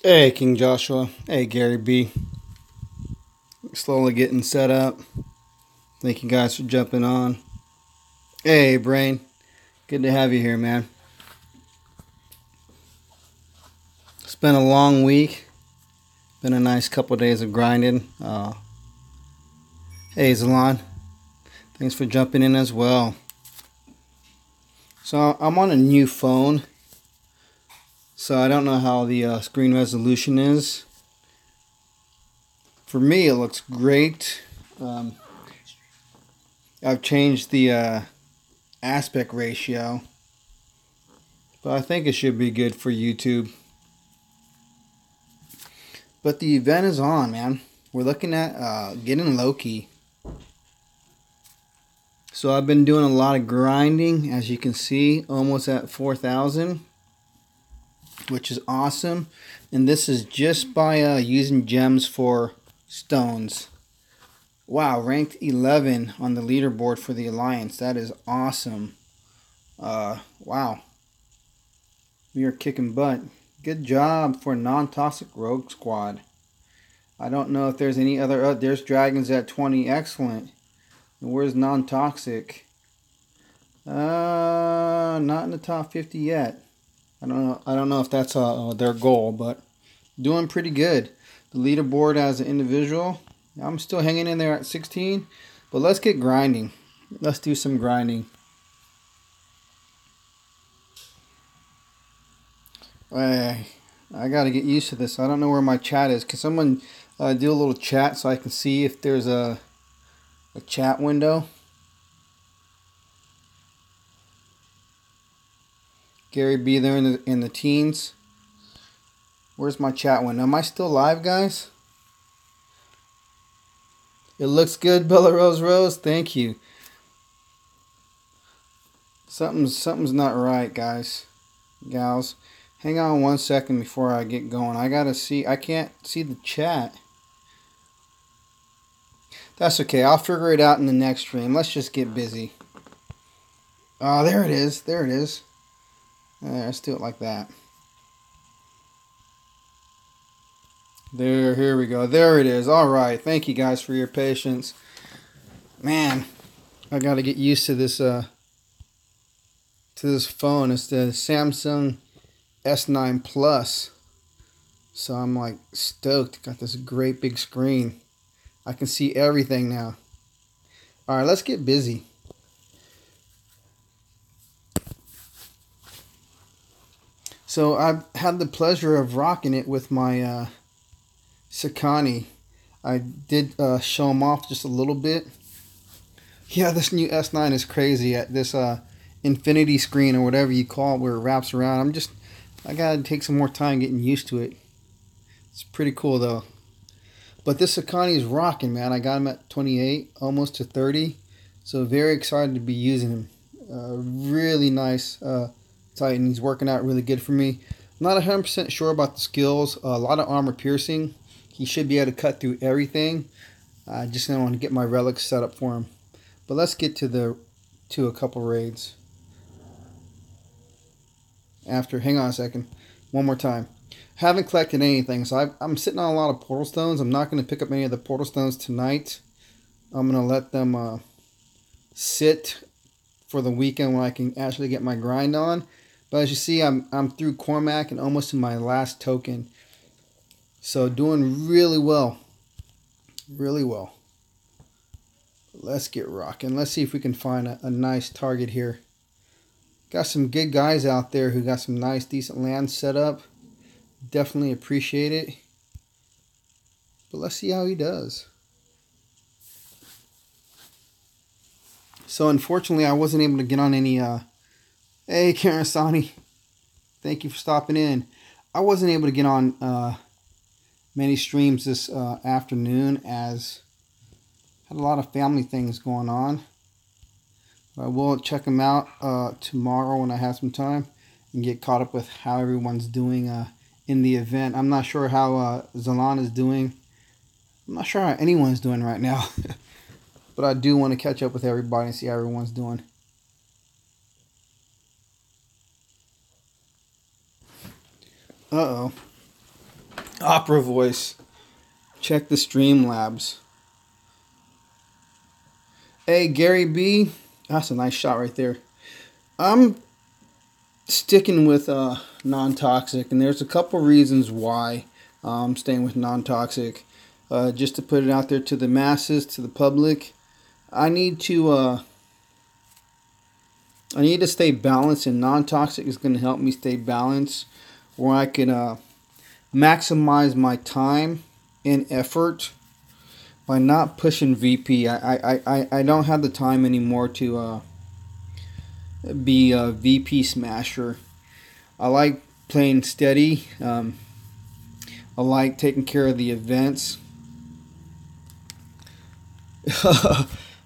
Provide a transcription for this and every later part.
Hey, King Joshua. Hey, Gary B. Slowly getting set up. Thank you guys for jumping on. Hey, Brain. Good to have you here, man. It's been a long week. Been a nice couple days of grinding. Hey, Zalon. Thanks for jumping in as well. So, I'm on a new phone. So, I don't know how the screen resolution is. For me, it looks great. I've changed the aspect ratio, but I think it should be good for YouTube. But the event is on, man. We're looking at getting Loki. So I've been doing a lot of grinding, as you can see, almost at 4,000, which is awesome. And this is just by using gems for stones. Wow, ranked 11 on the leaderboard for the Alliance. That is awesome. Wow. We are kicking butt. Good job for non-toxic rogue squad. I don't know if there's any other... there's dragons at 20. Excellent. And where's non-toxic? Not in the top 50 yet. I don't know if that's their goal, but doing pretty good. The leaderboard as an individual, I'm still hanging in there at 16, but let's get grinding. Let's do some grinding. I got to get used to this. I don't know where my chat is. Can someone do a little chat so I can see if there's a chat window? Gary B there in the teens. Where's my chat window? Am I still live, guys? It looks good, Bella Rose. Thank you. Something's not right, guys, gals. Hang on 1 second before I get going. I gotta see. I can't see the chat. That's okay. I'll figure it out in the next stream. Let's just get busy. Oh, there it is. There it is. Let's do it like that. Here we go. There it is. All right. Thank you guys for your patience. Man, I got to get used to this phone. It's the Samsung S9 Plus. So I'm like stoked. Got this great big screen. I can see everything now. All right, let's get busy. So I've had the pleasure of rocking it with my Sakani. I did show them off just a little bit. Yeah, this new S9 is crazy at this infinity screen or whatever you call it, where it wraps around. I gotta take some more time getting used to it. It's pretty cool though. But this Sakani is rocking, man. I got him at 28, almost to 30. So very excited to be using him. Really nice Titan. He's working out really good for me. Not 100% sure about the skills. A lot of armor piercing. He should be able to cut through everything. I just don't want to get my relics set up for him. But let's get to a couple raids. Hang on a second. One more time. Haven't collected anything, so I'm sitting on a lot of portal stones. I'm not going to pick up any of the portal stones tonight. I'm going to let them sit for the weekend when I can actually get my grind on. But as you see, I'm through Cormac and almost to my last token. So doing really well. Really well. Let's get rocking. Let's see if we can find a nice target here. Got some good guys out there who got some nice, decent land set up. Definitely appreciate it. But let's see how he does. So unfortunately, I wasn't able to get on any... Hey, Karasani. Thank you for stopping in. I wasn't able to get on many streams this afternoon as I had a lot of family things going on. I will check them out tomorrow when I have some time and get caught up with how everyone's doing in the event. I'm not sure how Zalan is doing. I'm not sure how anyone's doing right now. But I do want to catch up with everybody and see how everyone's doing. Uh-oh. Opera voice. Check the Streamlabs. Hey, Gary B. That's a nice shot right there. I'm sticking with non-toxic, and there's a couple reasons why I'm staying with non-toxic. Just to put it out there to the masses, to the public, I need to stay balanced, and non-toxic is going to help me stay balanced, where I can maximize my time and effort by not pushing VP. I don't have the time anymore to be a VP smasher. I like playing steady. I like taking care of the events.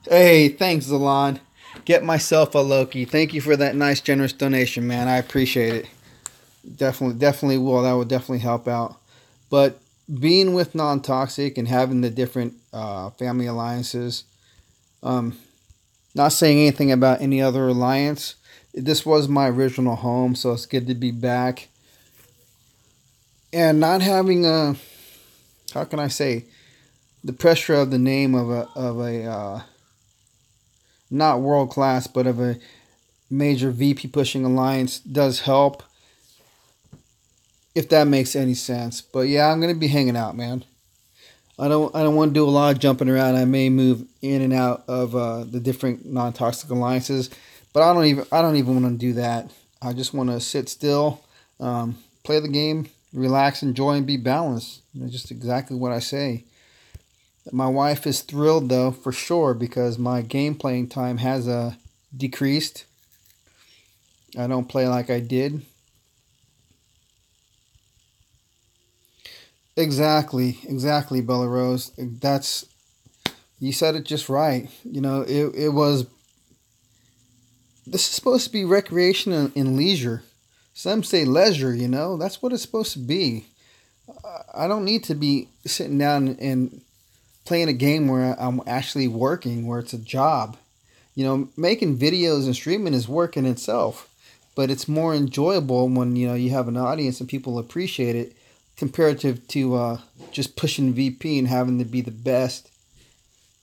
Hey, thanks, Zalon. Get myself a Loki. Thank you for that nice, generous donation, man. I appreciate it. Definitely will. That would definitely help out. But being with non-toxic and having the different family alliances, not saying anything about any other alliance. This was my original home, so it's good to be back. And not having how can I say, the pressure of the name of a not world class, but of a major VP pushing alliance does help, if that makes any sense. But yeah, I'm gonna be hanging out, man. I don't want to do a lot of jumping around. I may move in and out of the different non-toxic alliances, but I don't even want to do that. I just want to sit still, play the game, relax, enjoy, and be balanced. Just exactly what I say. My wife is thrilled, though, for sure, because my game playing time has decreased. I don't play like I did. Exactly, Bella Rose. You said it just right. It was. This is supposed to be recreation and leisure. Some say leisure. That's what it's supposed to be. I don't need to be sitting down and playing a game where I'm actually working, where it's a job. Making videos and streaming is work in itself, but it's more enjoyable when you have an audience and people appreciate it, comparative to just pushing VP and having to be the best.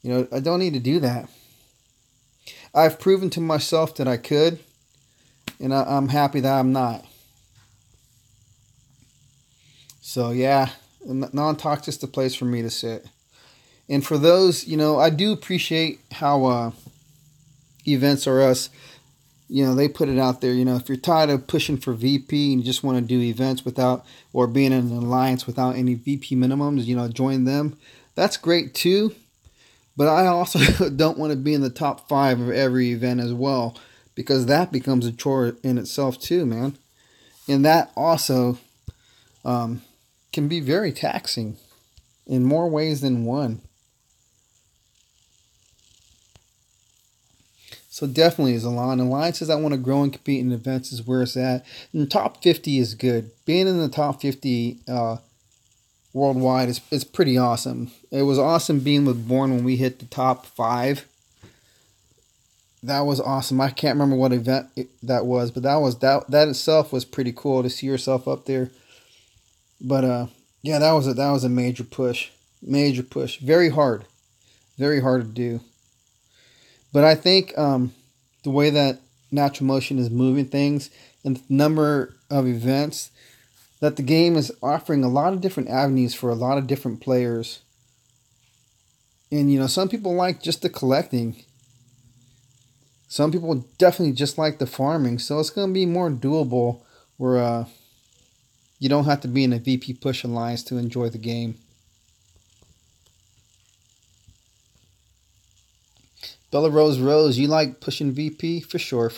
I don't need to do that. I've proven to myself that I could, and I'm happy that I'm not. So yeah, non-toxic is the place for me to sit. And for those, I do appreciate how Events Are Us, they put it out there. If you're tired of pushing for VP and you just want to do events without, or being in an alliance without any VP minimums, join them. That's great too. But I also don't want to be in the top 5 of every event as well, because that becomes a chore in itself too, man. And that also can be very taxing in more ways than one. So definitely, Zalon, alliances that want to grow and compete in events is where it's at. And the top 50 is good. Being in the top 50 worldwide is pretty awesome. It was awesome being with Born when we hit the top 5. That was awesome. I can't remember what event that was, but that itself was pretty cool to see yourself up there. But yeah, that was a major push. Major push. Very hard. Very hard to do. But I think the way that Natural Motion is moving things and the number of events, that the game is offering a lot of different avenues for a lot of different players. And, some people like just the collecting. Some people definitely just like the farming. So it's going to be more doable where you don't have to be in a VP push alliance to enjoy the game. Bella Rose, you like pushing VP? For sure.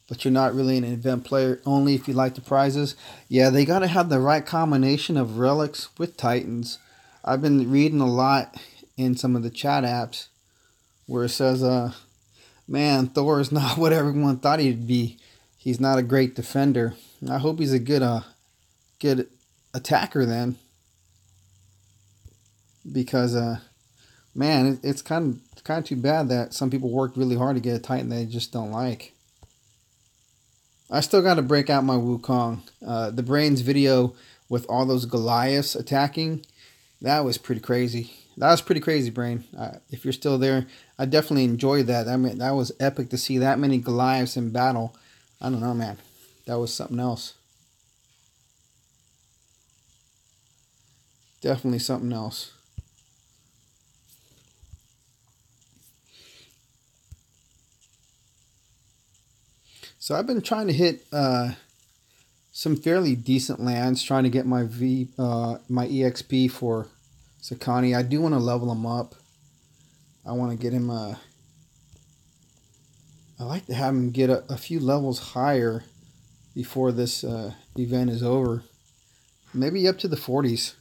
But you're not really an event player, only if you like the prizes. Yeah, they got to have the right combination of relics with Titans. I've been reading a lot in some of the chat apps where it says, man, Thor is not what everyone thought he'd be. He's not a great defender. I hope he's a good attacker then. Because, man, it's kind of too bad that some people worked really hard to get a Titan they just don't like. I still got to break out my Wukong. The Brains video with all those Goliaths attacking. That was pretty crazy. That was pretty crazy, Brain. If you're still there, I definitely enjoyed that. I mean, that was epic to see that many Goliaths in battle. I don't know, man. That was something else. Definitely something else. So I've been trying to hit some fairly decent lands, trying to get my EXP for Sakani. I do want to level him up. I want to get him. I like to have him get a few levels higher before this event is over. Maybe up to the 40s.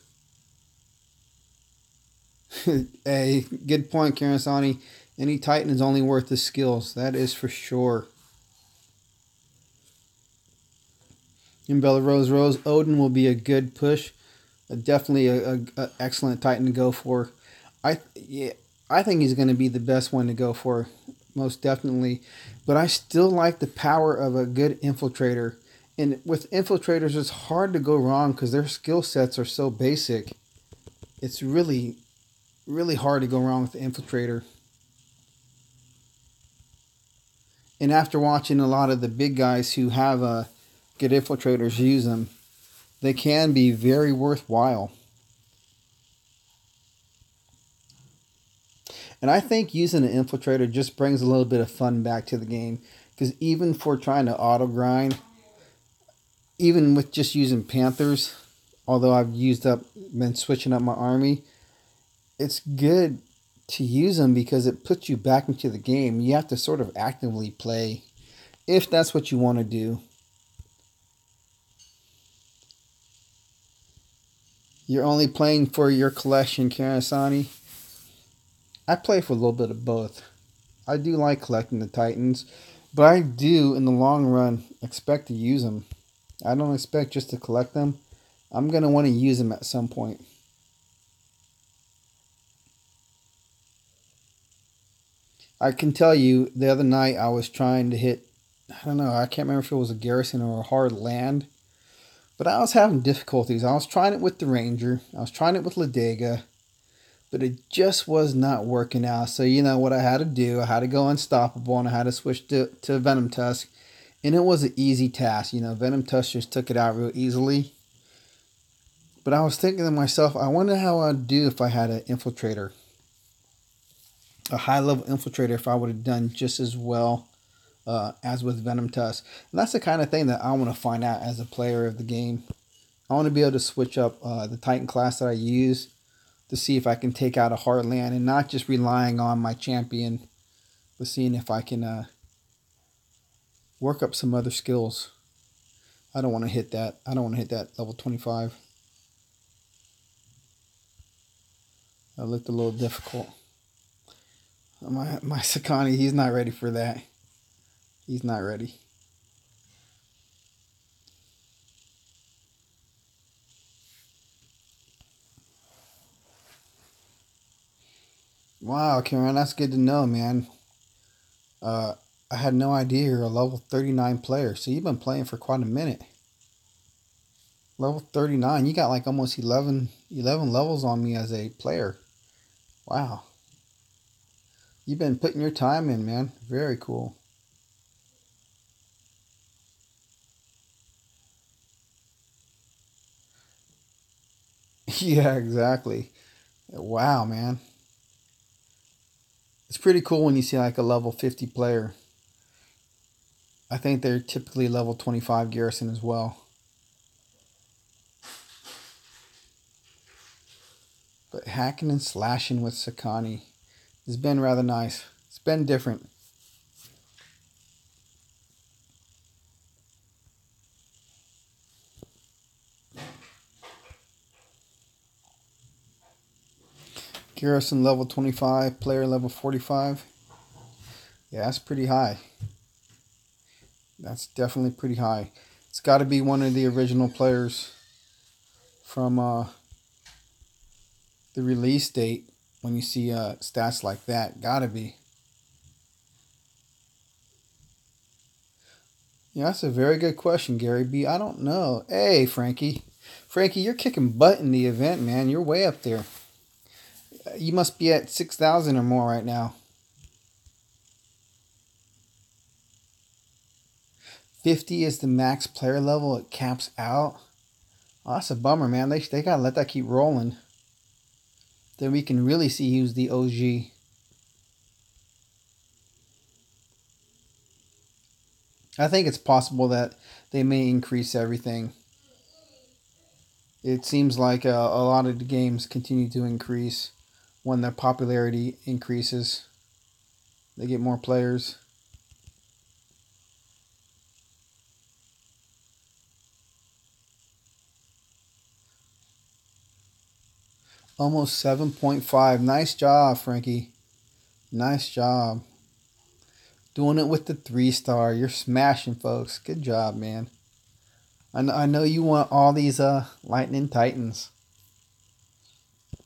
Hey, good point, Karasani. Any Titan is only worth his skills. That is for sure. In Belarus Rose, Odin will be a good push. Definitely a excellent Titan to go for. Yeah, I think he's going to be the best one to go for, most definitely. But I still like the power of a good infiltrator. And with infiltrators, it's hard to go wrong because their skill sets are so basic. It's really, really hard to go wrong with the infiltrator. And after watching a lot of the big guys who have good infiltrators use them, they can be very worthwhile. And I think using an infiltrator just brings a little bit of fun back to the game. Because even for trying to auto grind, even with just using Panthers, although I've been switching up my army, it's good to use them because it puts you back into the game. You have to sort of actively play if that's what you want to do. You're only playing for your collection, Karasani. I play for a little bit of both. I do like collecting the Titans, but I do, in the long run, expect to use them. I don't expect just to collect them. I'm going to want to use them at some point. I can tell you, the other night I was trying to hit, I don't know, I can't remember if it was a garrison or a hard land, but I was having difficulties. I was trying it with the Ranger. I was trying it with Ladega. But it just was not working out. So you know what I had to do? I had to go unstoppable and I had to switch to Venom Tusk. And it was an easy task. You know, Venom Tusk just took it out real easily. But I was thinking to myself, I wonder how I'd do if I had an infiltrator. A high level infiltrator, if I would have done just as well as with Venom Tusk. And that's the kind of thing that I want to find out as a player of the game. I want to be able to switch up the Titan class that I use to see if I can take out a hard land and not just relying on my champion, but seeing if I can work up some other skills. I don't want to hit that. I don't want to hit that level 25. That looked a little difficult. My Sakani, he's not ready for that. He's not ready. Wow, Karen, that's good to know, man. I had no idea you're a level 39 player, so you've been playing for quite a minute. Level 39, you got like almost 11 levels on me as a player. Wow. You've been putting your time in, man. Very cool. Yeah, exactly. Wow, man. It's pretty cool when you see like a level 50 player. I think they're typically level 25 garrison as well. But hacking and slashing with Sakani has been rather nice. It's been different. Garrison level 25, player level 45. Yeah, that's pretty high. That's definitely pretty high. It's got to be one of the original players from the release date when you see stats like that. Gotta be. Yeah, that's a very good question, Gary B. I don't know. Hey, Frankie. Frankie, you're kicking butt in the event, man. You're way up there. You must be at 6,000 or more right now. 50 is the max player level. It caps out. Oh, that's a bummer, man. They gotta let that keep rolling. Then we can really see who's the OG. I think it's possible that they may increase everything. It seems like a lot of the games continue to increase when their popularity increases. They get more players. Almost 7.5. Nice job, Frankie. Nice job. Doing it with the 3-star. You're smashing, folks. Good job, man. I know you want all these Lightning Titans.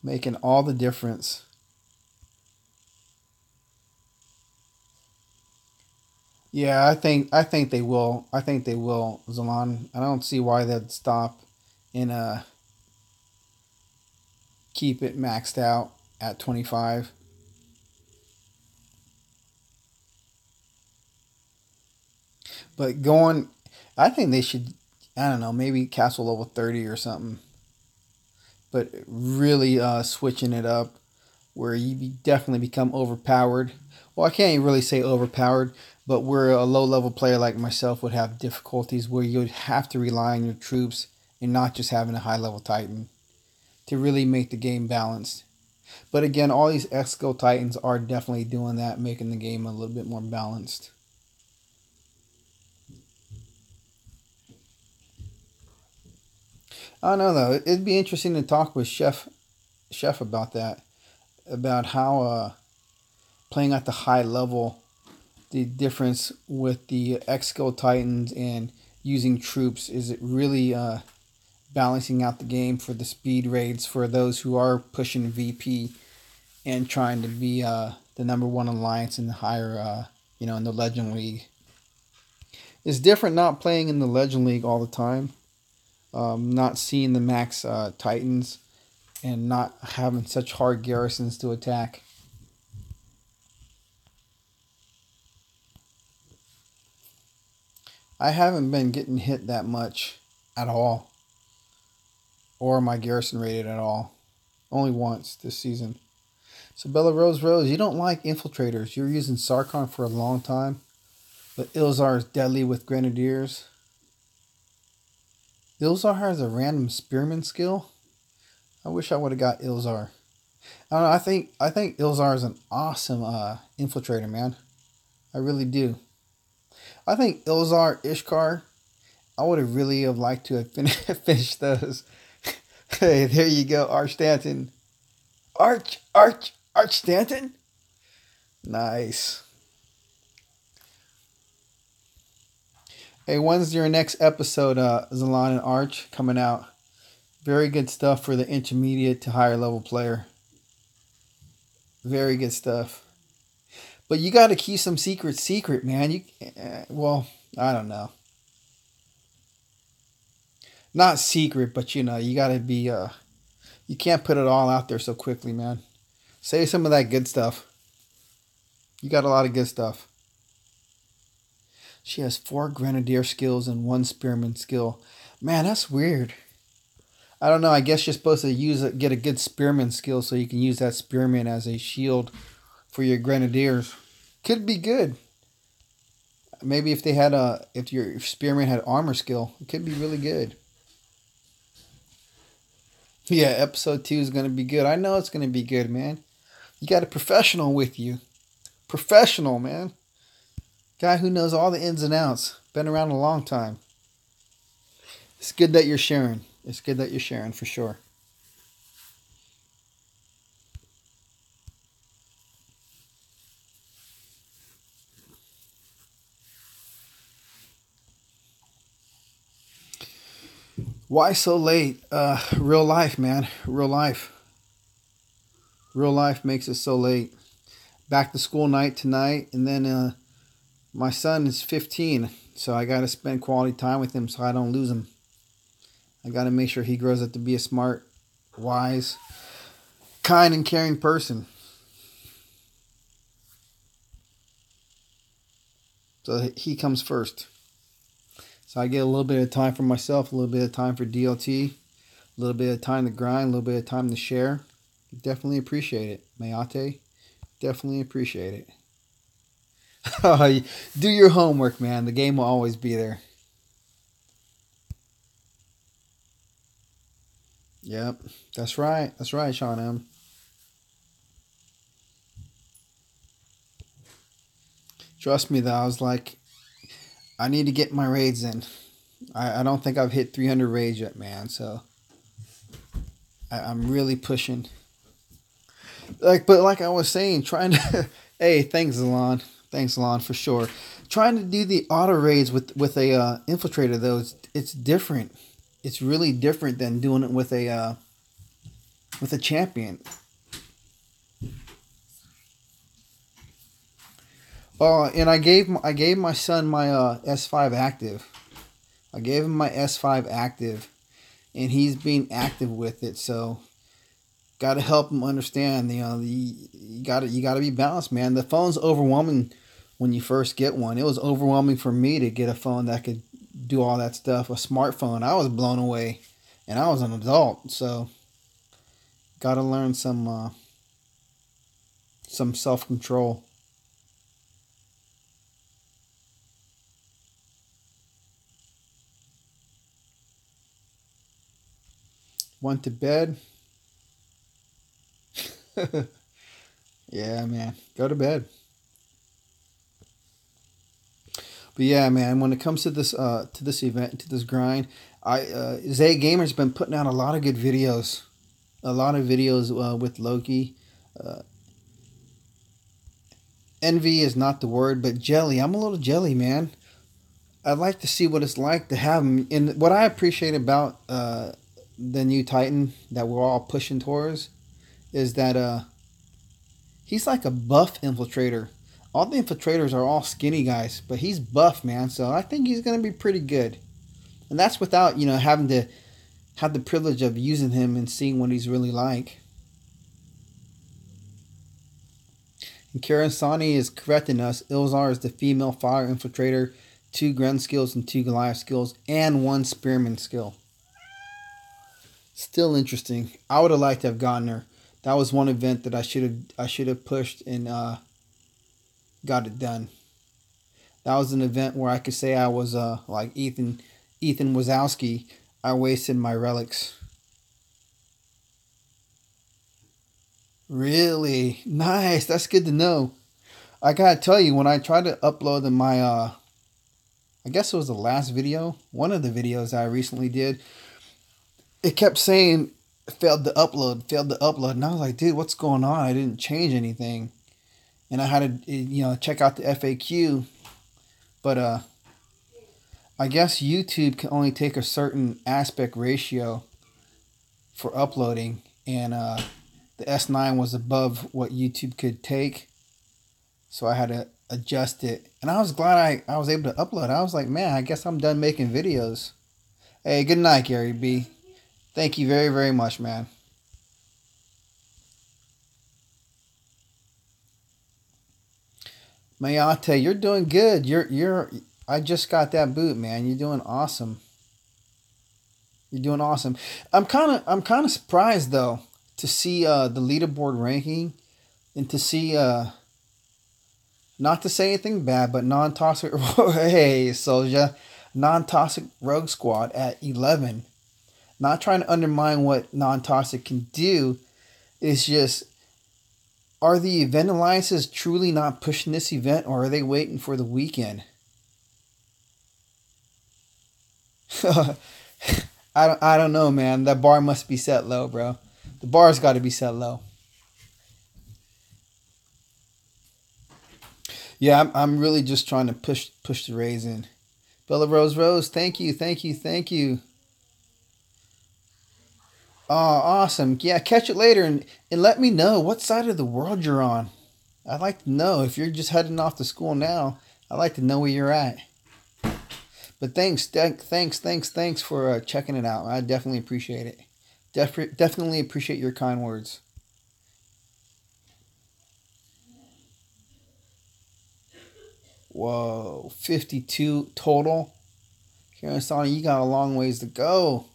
Making all the difference. Yeah, I think they will. I think they will, Zalon. I don't see why they'd stop and keep it maxed out at 25. But going, I think they should. I don't know, maybe castle level 30 or something. But really switching it up where definitely become overpowered. Well, I can't really say overpowered, but where a low level player like myself would have difficulties where you would have to rely on your troops and not just having a high level Titan to really make the game balanced. But again, all these Exco Titans are definitely doing that, making the game a little bit more balanced. I don't know though. It'd be interesting to talk with Chef about that, about how playing at the high level, the difference with the Exco Titans and using troops. Is it really balancing out the game for the speed raids for those who are pushing VP and trying to be the number one alliance in the higher, in the Legend League? It's different not playing in the Legend League all the time, not seeing the max Titans, and not having such hard garrisons to attack. I haven't been getting hit that much at all, or my garrison rated at all. Only once this season. So Bella Rose, you don't like infiltrators. You're using Sarkon for a long time, but Ilzar is deadly with grenadiers. Ilzar has a random spearman skill. I wish I would have got Ilzar. I don't know. I think Ilzar is an awesome infiltrator, man. I really do. I think Ilzar, Ishkar, I would have really have liked to have finished those. Hey, there you go, Arch Stanton. Arch Stanton? Nice. Hey, when's your next episode, Zalon and Arch, coming out? Very good stuff for the intermediate to higher level player. Very good stuff. But you got to keep some secret, man. Well, I don't know. Not secret, but you got to be. You can't put it all out there so quickly, man. Say some of that good stuff. You got a lot of good stuff. She has 4 grenadier skills and 1 spearman skill. Man, that's weird. I don't know. I guess you're supposed to get a good spearman skill so you can use that spearman as a shield for your grenadiers. Could be good. Maybe if your spearman had armor skill, it could be really good. Yeah, episode 2 is gonna be good. I know it's gonna be good, man. You got a professional with you. Professional, man. Guy who knows all the ins and outs. Been around a long time. It's good that you're sharing. It's good that you're sharing for sure. Why so late? Real life, man. Real life. Real life makes it so late. Back to school night tonight, and then my son is 15, so I got to spend quality time with him so I don't lose him. I got to make sure he grows up to be a smart, wise, kind, and caring person. So he comes first. So I get a little bit of time for myself, a little bit of time for DLT, a little bit of time to grind, a little bit of time to share. Definitely appreciate it. Mayate, definitely appreciate it. Do your homework, man. The game will always be there. Yep, that's right. That's right, Sean M. Trust me, though. I was like, I need to get my raids in. I don't think I've hit 300 raids yet, man. So I'm really pushing. But like I was saying, trying to. Hey, thanks, Alon. Thanks, Alon, for sure. Trying to do the auto raids with a infiltrator though, it's different. It's really different than doing it with a champion. Oh, and I gave my son my S5 active. I gave him my S5 active, and he's being active with it. So, got to help him understand. You got to be balanced, man. The phone's overwhelming when you first get one. It was overwhelming for me to get a phone that could do all that stuff. A smartphone, I was blown away, and I was an adult. So, got to learn some self control. Went to bed. Yeah, man. Go to bed. But yeah, man, when it comes to this event, to this grind, Zay Gamer's been putting out a lot of good videos. A lot of videos with Loki. Uh, envy is not the word, but jelly. I'm a little jelly, man. I'd like to see what it's like to have him. And what I appreciate about the new Titan that we're all pushing towards is that he's like a buff infiltrator. All the infiltrators are all skinny guys, but he's buff, man. So I think he's gonna be pretty good. And that's without having to have the privilege of using him and seeing what he's really like. And Karen Sani is correcting us. Ilzar is the female fire infiltrator, 2 Gren skills and 2 Goliath skills, and 1 Spearman skill. Still interesting. I would have liked to have gotten her. That was one event that I should have pushed and got it done. That was an event where I could say I was like Ethan Wazowski. I wasted my relics. Really? Nice. That's good to know. I gotta tell you, when I tried to upload my I guess it was the last video, one of the videos I recently did, it kept saying failed to upload, and I was like, dude, what's going on? I didn't change anything. And I had to check out the FAQ, but I guess YouTube can only take a certain aspect ratio for uploading, and the S9 was above what YouTube could take, so I had to adjust it. And I was glad I was able to upload. I was like, man, I guess I'm done making videos. Hey, good night, Gary B. Thank you very, very much, man. Mayate, you're doing good. I just got that boot, man. You're doing awesome. You're doing awesome. I'm kind of surprised though to see the leaderboard ranking and to see not to say anything bad, but non-toxic hey, Soulja, non-toxic rogue squad at 11. Not trying to undermine what non-toxic can do. It's just, are the event alliances truly not pushing this event, or are they waiting for the weekend? I don't know, man. That bar must be set low, bro. The bar's got to be set low. Yeah, I'm really just trying to push the raise in. Bella Rose, thank you. Oh, awesome. Yeah, catch it later and let me know what side of the world you're on. I'd like to know if you're just heading off to school now. I'd like to know where you're at. But thanks for checking it out. I definitely appreciate it. Definitely appreciate your kind words. Whoa, 52 total. Karen Sonny, you got a long ways to go.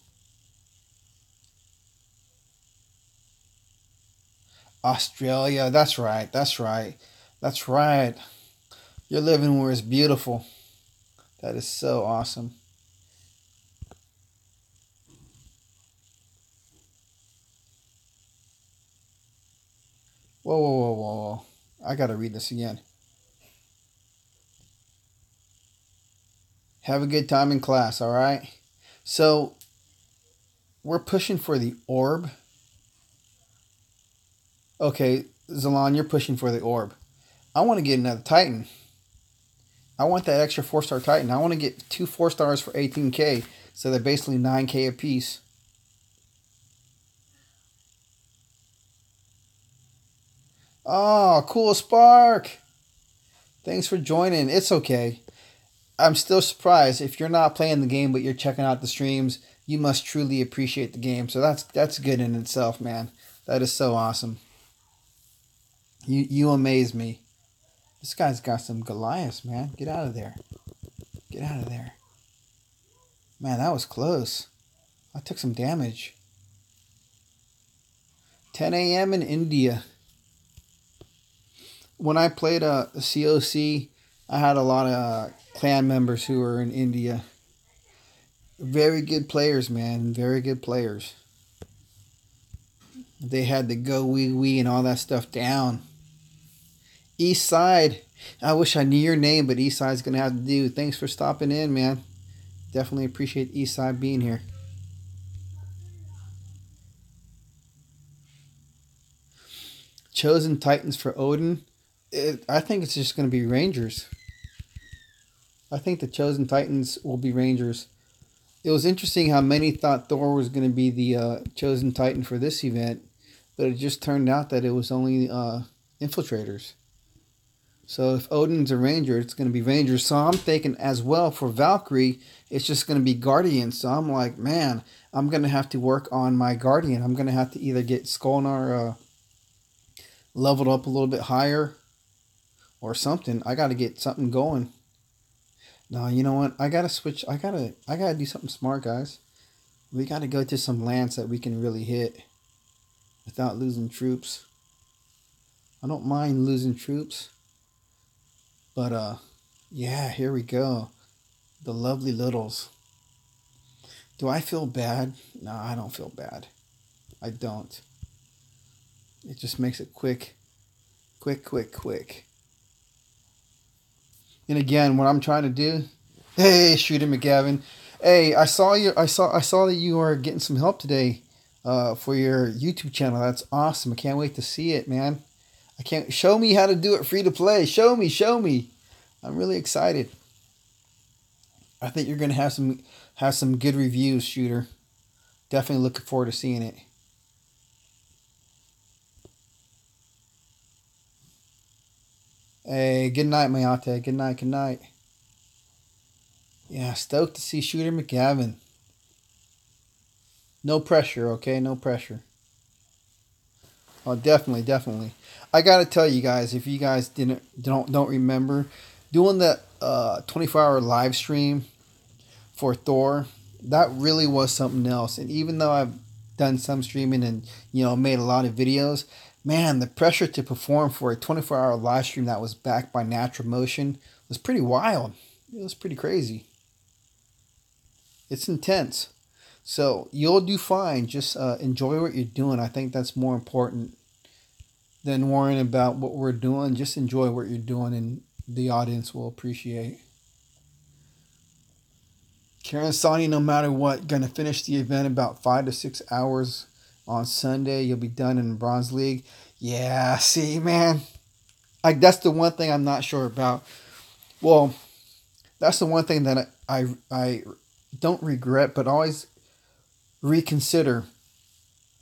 Australia, that's right, that's right, that's right. You're living where it's beautiful. That is so awesome. Whoa, whoa, whoa, whoa, whoa. I gotta read this again. Have a good time in class, all right? So, we're pushing for the orb. Okay, Zalon, you're pushing for the orb. I want to get another Titan. I want that extra 4-star Titan. I want to get 2 4-stars for 18k. So they're basically 9k a piece. Oh, cool spark. Thanks for joining. It's okay. I'm still surprised if you're not playing the game but you're checking out the streams. You must truly appreciate the game. So that's good in itself, man. That is so awesome. You amaze me. This guy's got some Goliaths, man. Get out of there. Get out of there. Man, that was close. I took some damage. 10 a.m. in India. When I played COC, I had a lot of clan members who were in India. Very good players, man. Very good players. They had the go wee wee and all that stuff down. East Side. I wish I knew your name, but East Side's going to have to do. Thanks for stopping in, man. Definitely appreciate East Side being here. Chosen Titans for Odin. I think it's just going to be Rangers. I think the Chosen Titans will be Rangers. It was interesting how many thought Thor was going to be the Chosen Titan for this event, but it just turned out that it was only Infiltrators. So if Odin's a Ranger, it's going to be Rangers. So I'm thinking as well for Valkyrie, it's just going to be Guardian. So I'm like, man, I'm going to have to work on my Guardian. I'm going to have to either get Skolnar leveled up a little bit higher or something. I got to get something going. No, you know what? I got to switch. I got to do something smart, guys. We got to go to some lands that we can really hit without losing troops. I don't mind losing troops. But, yeah, here we go. The lovely littles. Do I feel bad? No, I don't feel bad. I don't. It just makes it quick. Quick. And again, what I'm trying to do... Hey, Shooter McGavin. Hey, I saw that you are getting some help today for your YouTube channel. That's awesome. I can't wait to see it, man. I can't show me how to do it free to play. Show me. I'm really excited. I think you're gonna have some good reviews, Shooter. Definitely looking forward to seeing it. Hey, good night, Mayate. Good night. Yeah, stoked to see Shooter McGavin. No pressure, okay? No pressure. Oh, definitely. I gotta tell you guys, if you guys don't remember, doing that 24-hour live stream for Thor, that really was something else. And even though I've done some streaming and made a lot of videos, man, the pressure to perform for a 24-hour live stream that was backed by natural motion was pretty wild. It was pretty crazy. It's intense. So you'll do fine. Just enjoy what you're doing. I think that's more important than worrying about what we're doing. Just enjoy what you're doing, and the audience will appreciate. Karen Sani, no matter what, gonna finish the event about 5 to 6 hours on Sunday. You'll be done in Bronze League. Yeah, see, man, that's the one thing I'm not sure about. Well, that's the one thing that I don't regret, but always reconsider.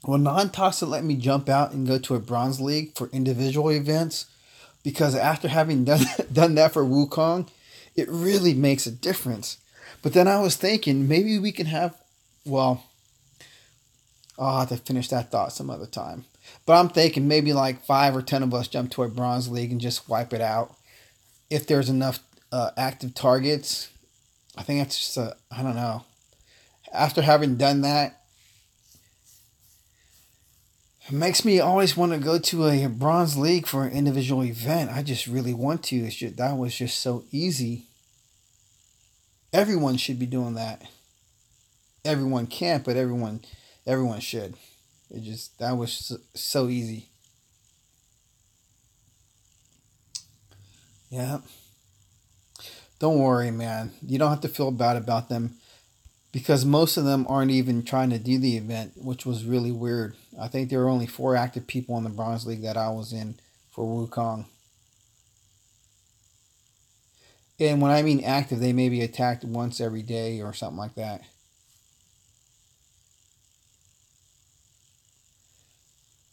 Well, non-toxic let me jump out and go to a Bronze League for individual events, because after having done that for Wukong, it really makes a difference. But then I was thinking maybe we can have, well, I'll have to finish that thought some other time. But I'm thinking maybe like 5 or 10 of us jump to a bronze league and just wipe it out. If there's enough active targets, I think that's just a, I don't know. After having done that, it makes me always want to go to a bronze league for an individual event. I just really want to. It's just, that was just so easy. Everyone should be doing that. Everyone can't, but everyone should. It just that was so easy. Yeah. Don't worry, man. You don't have to feel bad about them because most of them aren't even trying to do the event, which was really weird. I think there were only 4 active people in the Bronze League that I was in for Wukong. And when I mean active, they may be attacked once every day or something like that.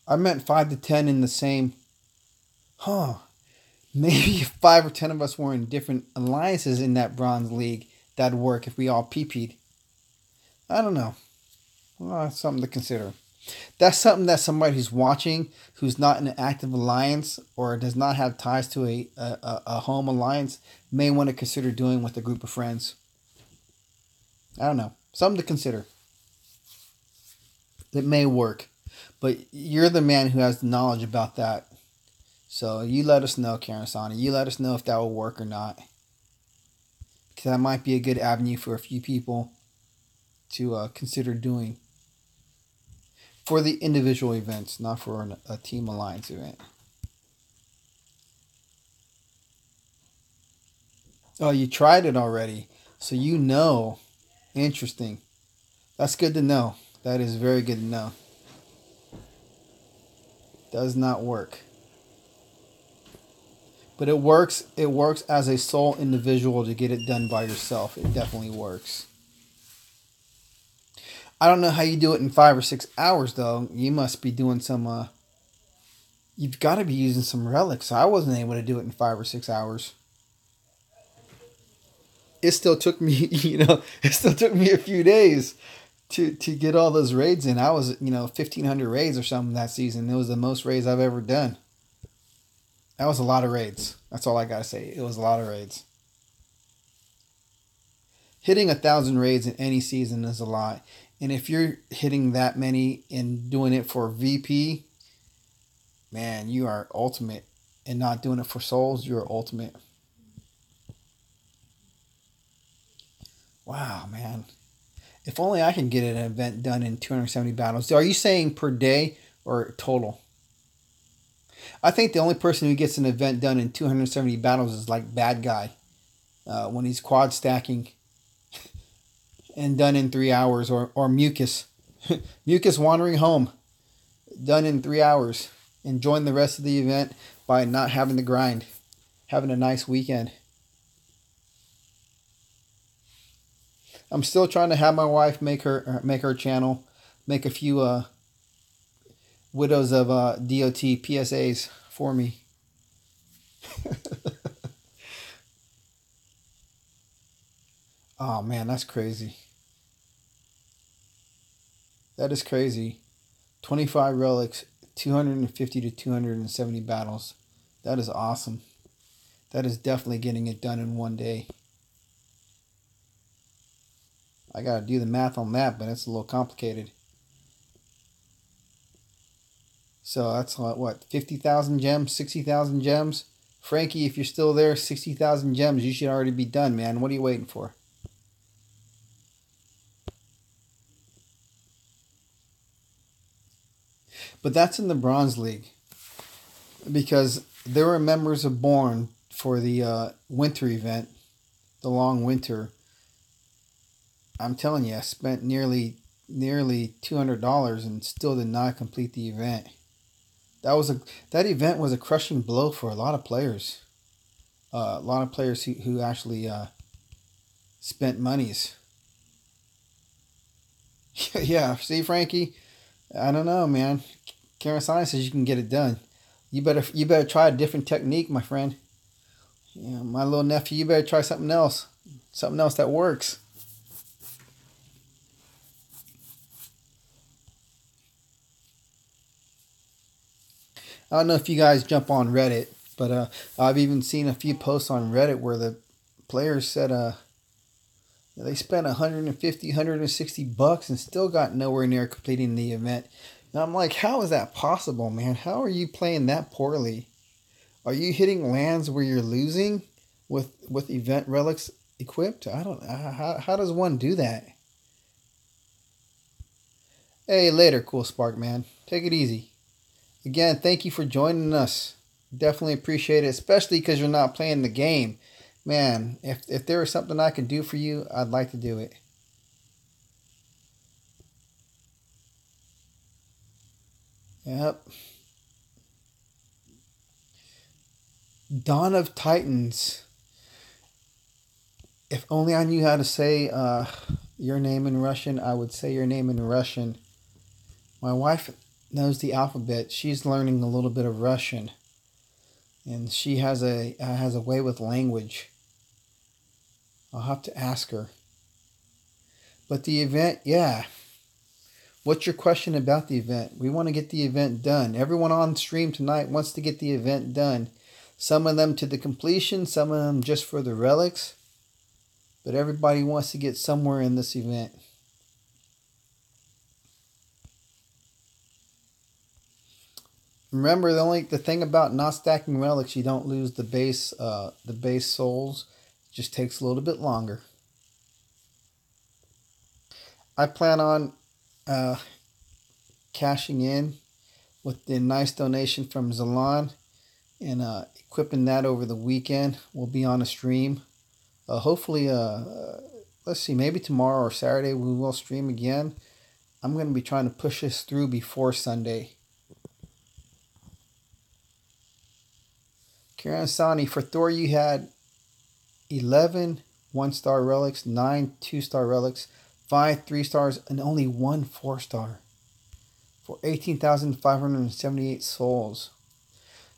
I meant 5 to 10 in the same. Huh. Maybe if 5 or 10 of us were in different alliances in that Bronze League, that'd work if we all PP'd. I don't know. Well, that's something to consider. That's something that somebody who's watching, who's not in an active alliance or does not have ties to a home alliance, may want to consider doing with a group of friends. I don't know. Something to consider. It may work. But you're the man who has the knowledge about that. So you let us know, Karen Sani. You let us know if that will work or not. Because that might be a good avenue for a few people to consider doing. For the individual events, not for a team alliance event. Oh, you tried it already. So you know. Interesting. That's good to know. That is very good to know. Does not work. But it works. It works as a sole individual to get it done by yourself. It definitely works. I don't know how you do it in 5 or 6 hours though. You must be doing some. You've got to be using some relics. I wasn't able to do it in 5 or 6 hours. It still took me, it still took me a few days to get all those raids in. I was, 1,500 raids or something that season. It was the most raids I've ever done. That was a lot of raids. That's all I gotta say. It was a lot of raids. Hitting 1,000 raids in any season is a lot. And if you're hitting that many and doing it for VP, man, you are ultimate. And not doing it for souls, you're ultimate. Wow, man. If only I can get an event done in 270 battles. Are you saying per day or total? I think the only person who gets an event done in 270 battles is like Bad Guy. When he's quad stacking and done in 3 hours. Or Mucus. Mucus wandering home. Done in 3 hours. Enjoying the rest of the event by not having to grind. Having a nice weekend. I'm still trying to have my wife make her channel, make a few widows of DOT PSAs for me. Oh man, that's crazy. That is crazy. 25 relics, 250 to 270 battles. That is awesome. That is definitely getting it done in one day. I gotta do the math on that, but it's a little complicated. So that's what 50,000 gems, 60,000 gems. Frankie, if you're still there, 60,000 gems. You should already be done, man. What are you waiting for? But that's in the Bronze League because there were members of Born for the winter event, the long winter. I'm telling you, I spent nearly $200 and still did not complete the event. That event was a crushing blow for a lot of players. A lot of players who actually spent monies. Yeah, see, Frankie, I don't know, man. Karen Science says you can get it done. You better try a different technique, my friend. Yeah, my little nephew, you better try something else that works. I don't know if you guys jump on Reddit, but I've even seen a few posts on Reddit where the players said they spent 150, 160 bucks and still got nowhere near completing the event. And I'm like, how is that possible, man? How are you playing that poorly? Are you hitting lands where you're losing with event relics equipped? I don't. How does one do that? Hey, later, cool Spark man. Take it easy. Again, thank you for joining us. Definitely appreciate it, especially because you're not playing the game. Man, if there was something I could do for you, I'd like to do it. Yep. Dawn of Titans. If only I knew how to say your name in Russian, I would say your name in Russian. My wife knows the alphabet. She's learning a little bit of Russian, and she has a way with language. I'll have to ask her. But the event, yeah. What's your question about the event? We want to get the event done. Everyone on stream tonight wants to get the event done. Some of them to the completion, some of them just for the relics. But everybody wants to get somewhere in this event. Remember, the thing about not stacking relics, you don't lose the base souls. It just takes a little bit longer. I plan on cashing in with the nice donation from Zalan and equipping that over the weekend. We'll be on a stream. Hopefully, let's see, maybe tomorrow or Saturday we will stream again. I'm going to be trying to push this through before Sunday. Karen Sani, for Thor, you had 11 1-star relics, 9 2-star relics, 5 3-stars, and only 1 4-star for 18,578 souls.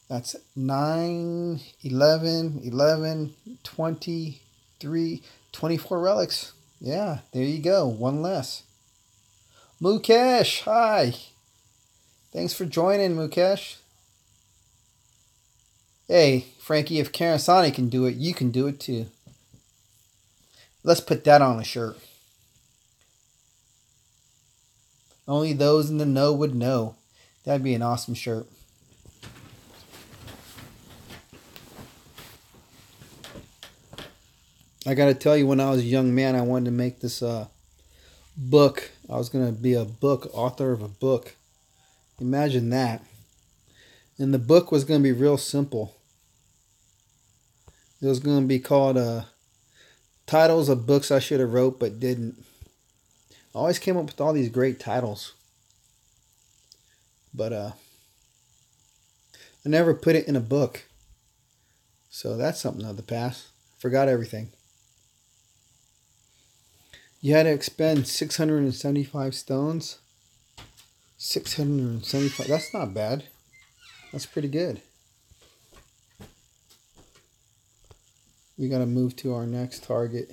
That's 9, 11, 11, 23, 24 relics. Yeah, there you go. One less. Mukesh, hi. Thanks for joining, Mukesh. Hey, Frankie, if Karasani can do it, you can do it too. Let's put that on a shirt. Only those in the know would know. That'd be an awesome shirt. I gotta tell you, when I was a young man, I wanted to make this book. I was gonna be a book author of a book. Imagine that. And the book was gonna be real simple. It was gonna be called titles of books I should have wrote but didn't. I always came up with all these great titles, but I never put it in a book. So that's something of the past. Forgot everything. You had to expend 675 stones. 675. That's not bad. That's pretty good. We got to move to our next target.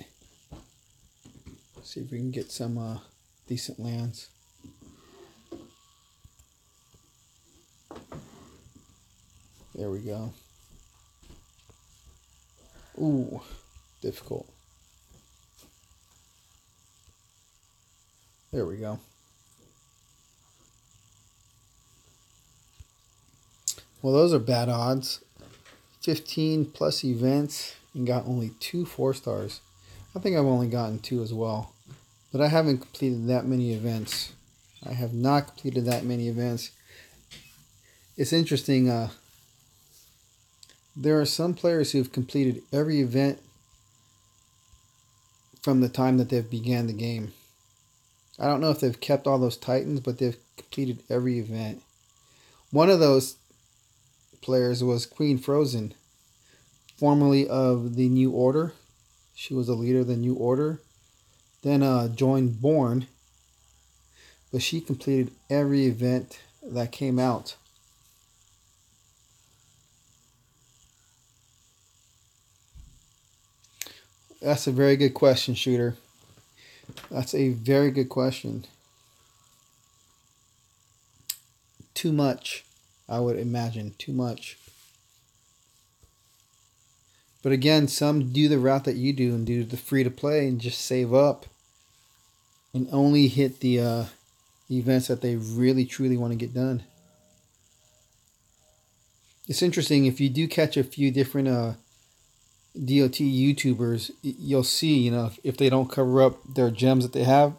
See if we can get some decent lands. There we go. Ooh, difficult. There we go. Well, those are bad odds. 15 plus events and got only 2 4-stars. I think I've only gotten 2 as well. But I haven't completed that many events. I have not completed that many events. It's interesting. There are some players who've completed every event from the time that they've began the game. I don't know if they've kept all those titans, but they've completed every event. One of those players was Queen Frozen, formerly of the New Order. She was a leader of the New Order. Then joined Born, but she completed every event that came out. That's a very good question, Shooter. That's a very good question. Too much. I would imagine too much. But again, some do the route that you do and do the free to play and just save up and only hit the events that they really truly want to get done. It's interesting if you do catch a few different DOT YouTubers, you'll see, if they don't cover up their gems that they have,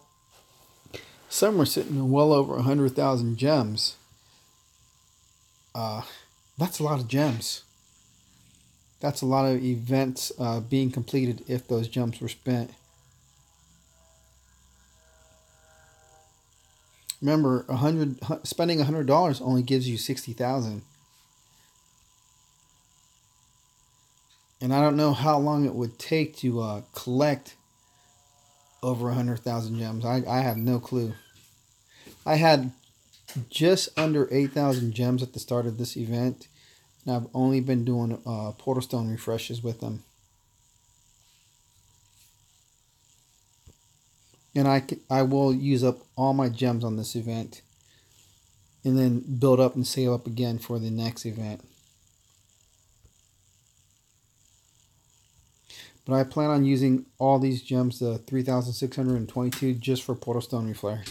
some are sitting well over 100,000 gems. That's a lot of gems. That's a lot of events being completed if those gems were spent. Remember, spending $100 only gives you 60,000. And I don't know how long it would take to collect over 100,000 gems. I have no clue. I had just under 8,000 gems at the start of this event, and I've only been doing portal stone refreshes with them. And I will use up all my gems on this event and then build up and save up again for the next event. But I plan on using all these gems, the 3,622, just for portal stone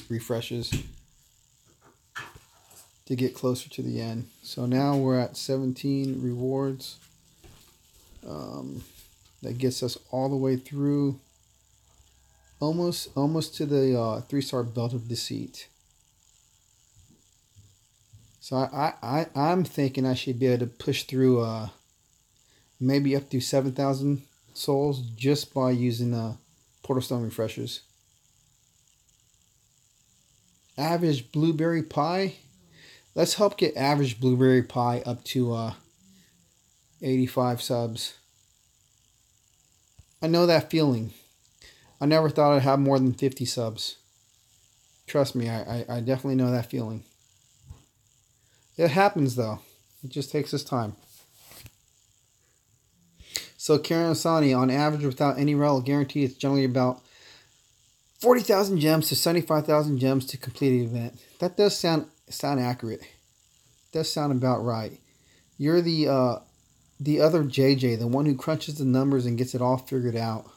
refreshes to get closer to the end. So now we're at 17 rewards. That gets us all the way through, almost to the 3-star belt of deceit. So I'm thinking I should be able to push through maybe up to 7,000 souls just by using portal stone refreshers. Average blueberry pie. Let's help get average blueberry pie up to 85 subs. I know that feeling. I never thought I'd have more than 50 subs. Trust me, I definitely know that feeling. It happens though. It just takes us time. So Karen Asani, on average, without any rel guarantee, it's generally about 40,000 gems to 75,000 gems to complete an event. That does sound accurate. It does sound about right. You're the other JJ, the one who crunches the numbers and gets it all figured out.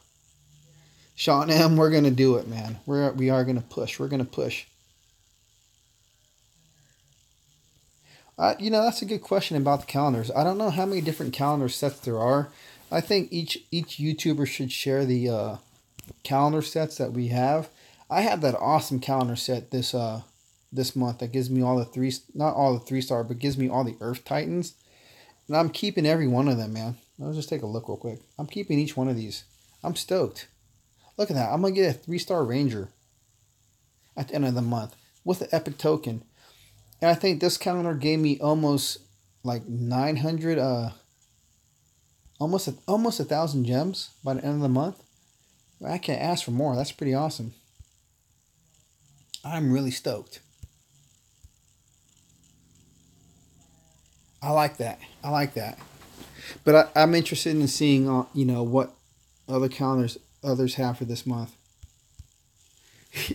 Sean M, we're gonna do it, man. We are gonna push. We're gonna push. That's a good question about the calendars. I don't know how many different calendar sets there are. I think each YouTuber should share the calendar sets that we have. I have that awesome calendar set this month that gives me all the not all the 3-star, but gives me all the Earth Titans. And I'm keeping every one of them, man. Let's just take a look real quick. I'm keeping each one of these. I'm stoked. Look at that. I'm going to get a 3-star Ranger at the end of the month with an epic token. And I think this calendar gave me almost like 900, almost 1,000 gems by the end of the month. I can't ask for more. That's pretty awesome. I'm really stoked. I like that. But I'm interested in seeing, what other calendars others have for this month.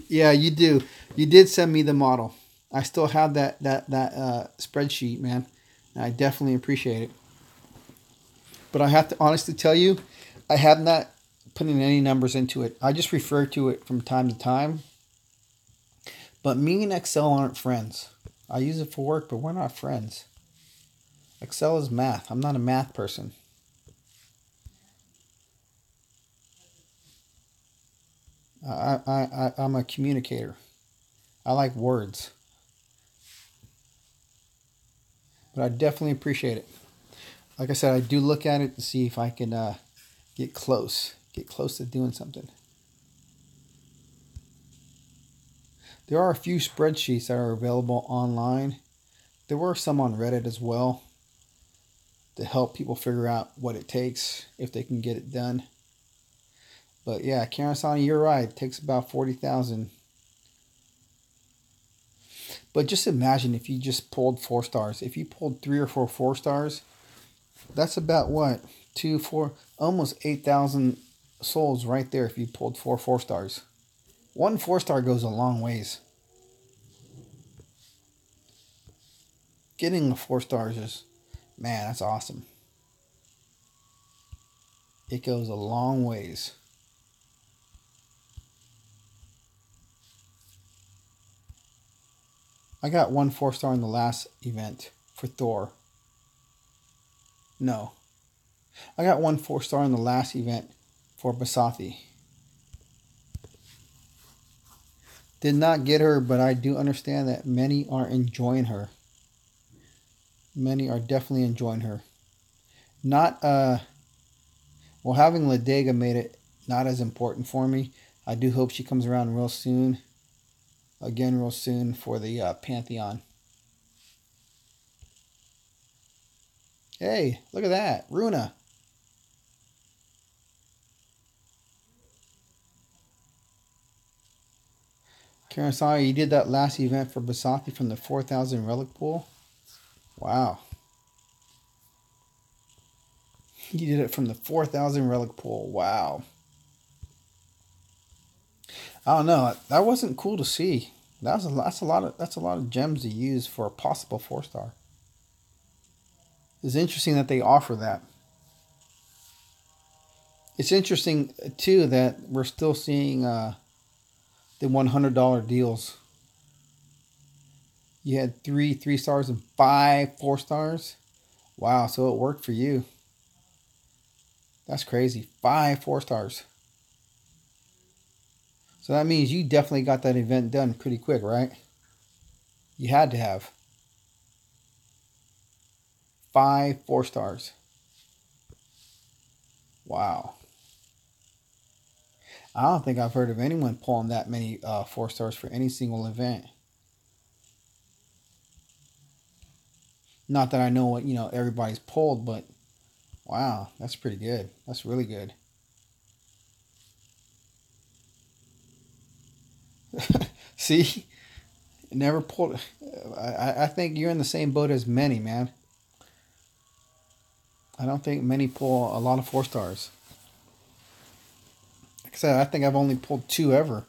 Yeah, you do. You did send me the model. I still have that spreadsheet, man. And I definitely appreciate it. But I have to honestly tell you, I have not put in any numbers into it. I just refer to it from time to time. But me and Excel aren't friends. I use it for work, but we're not friends. Excel is math. I'm not a math person. I'm a communicator. I like words. But I definitely appreciate it. Like I said, I do look at it to see if I can get close to doing something. There are a few spreadsheets that are available online. There were some on Reddit as well to help people figure out what it takes if they can get it done. But yeah, Karasani, you're right. It takes about 40,000. But just imagine if you just pulled 4 stars. If you pulled 3 or 4 stars, that's about what? 2, 4, almost 8,000 souls right there if you pulled 4 stars. 1 4-star goes a long ways. Getting the 4 stars is, man, that's awesome. It goes a long ways. I got 1 4 star in the last event for Thor. No, I got 1 4 star in the last event for Basathi. Did not get her, but I do understand that many are enjoying her. Many are definitely enjoying her. Not well, having Ladega made it not as important for me. I do hope she comes around real soon. Again, real soon for the Pantheon. Hey, look at that, Runa. Karasai, you did that last event for Basathi from the 4,000 relic pool. Wow. You did it from the 4,000 relic pool. Wow. I don't know. That wasn't cool to see. That's a lot of gems to use for a possible 4 star. It's interesting that they offer that. It's interesting too that we're still seeing the $100 deals. You had 3 3 stars and 5 4 stars. Wow, so it worked for you. That's crazy. 5 4 stars. So that means you definitely got that event done pretty quick, right? You had to have 5 4 stars. Wow. I don't think I've heard of anyone pulling that many 4 stars for any single event. Not that I know what everybody's pulled, but wow, that's pretty good. That's really good. See, never pulled. I think you're in the same boat as many, man. I don't think many pull a lot of 4 stars. Like I said, I think I've only pulled two ever.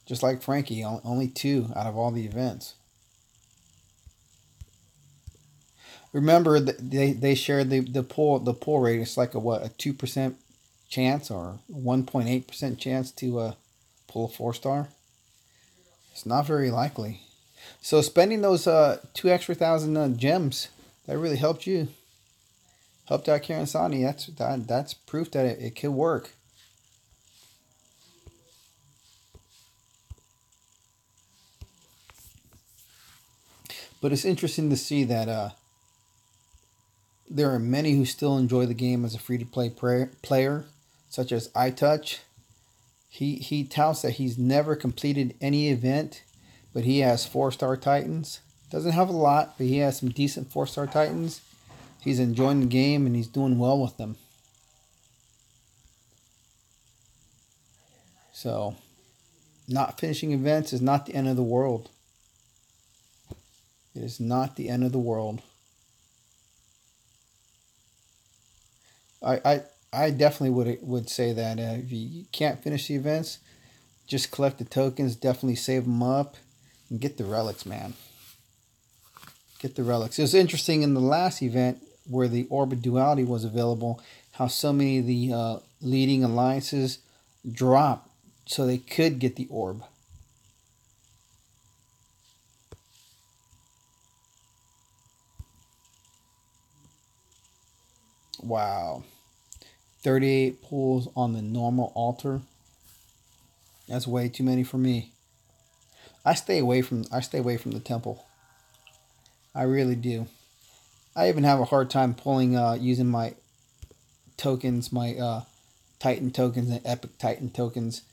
Just like Frankie, only two out of all the events. Remember, they shared the pull rate. It's like a 2% chance or 1.8% chance to pull a 4 star. It's not very likely. So spending those 2 extra thousand gems that really helped you, helped out Karen Sani. That's proof that it could work. But it's interesting to see that there are many who still enjoy the game as a free to play player, such as iTouch. He touts that he's never completed any event, but he has 4 star Titans. Doesn't have a lot, but he has some decent 4 star Titans. He's enjoying the game and he's doing well with them. So, not finishing events is not the end of the world. It is not the end of the world. I definitely would say that if you can't finish the events, just collect the tokens. Definitely save them up and get the relics, man. Get the relics. It was interesting in the last event where the Orbit Duality was available, how so many of the leading alliances dropped so they could get the orb. Wow. 38 pulls on the normal altar. That's way too many for me. I stay away from the temple. I really do. I even have a hard time pulling using my tokens, my Titan tokens and Epic Titan tokens.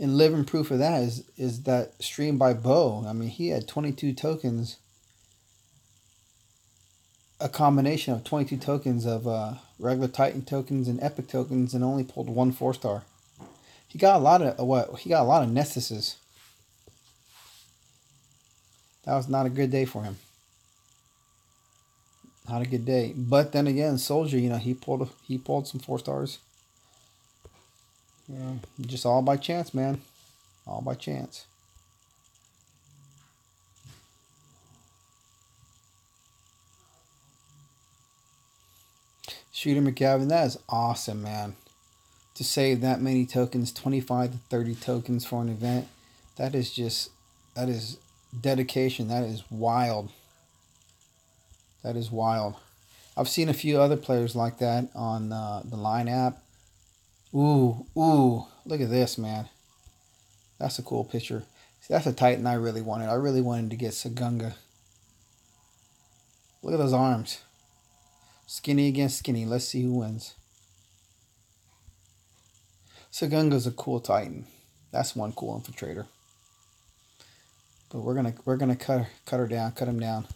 And living proof of that is that stream by Bo. I mean, he had 22 tokens, a combination of 22 tokens of regular Titan tokens and Epic tokens, and only pulled 1 4 star. He got a lot of what? He got a lot of Nestises. That was not a good day for him. Not a good day. But then again, Soldier, he pulled some 4 stars. Yeah, just all by chance, man. All by chance. Shooter McGavin, that is awesome, man. To save that many tokens, 25 to 30 tokens for an event, that is just, that is dedication. That is wild. That is wild. I've seen a few other players like that on the Line app. Ooh, ooh, look at this, man. That's a cool picture. See, that's a Titan I really wanted. I really wanted to get Sagunga. Look at those arms. Skinny against skinny. Let's see who wins. Sagunga's a cool Titan. That's one cool infiltrator. But we're gonna cut her down, cut him down.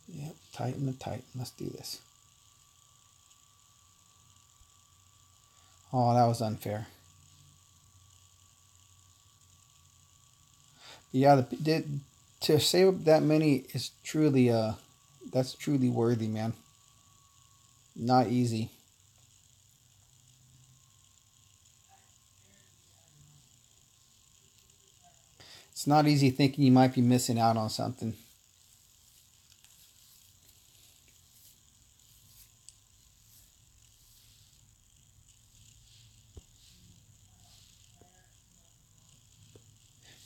Yep, Titan the Titan. Let's do this. Oh, that was unfair. Yeah, to save up that many is truly that's truly worthy, man. Not easy. It's not easy thinking you might be missing out on something.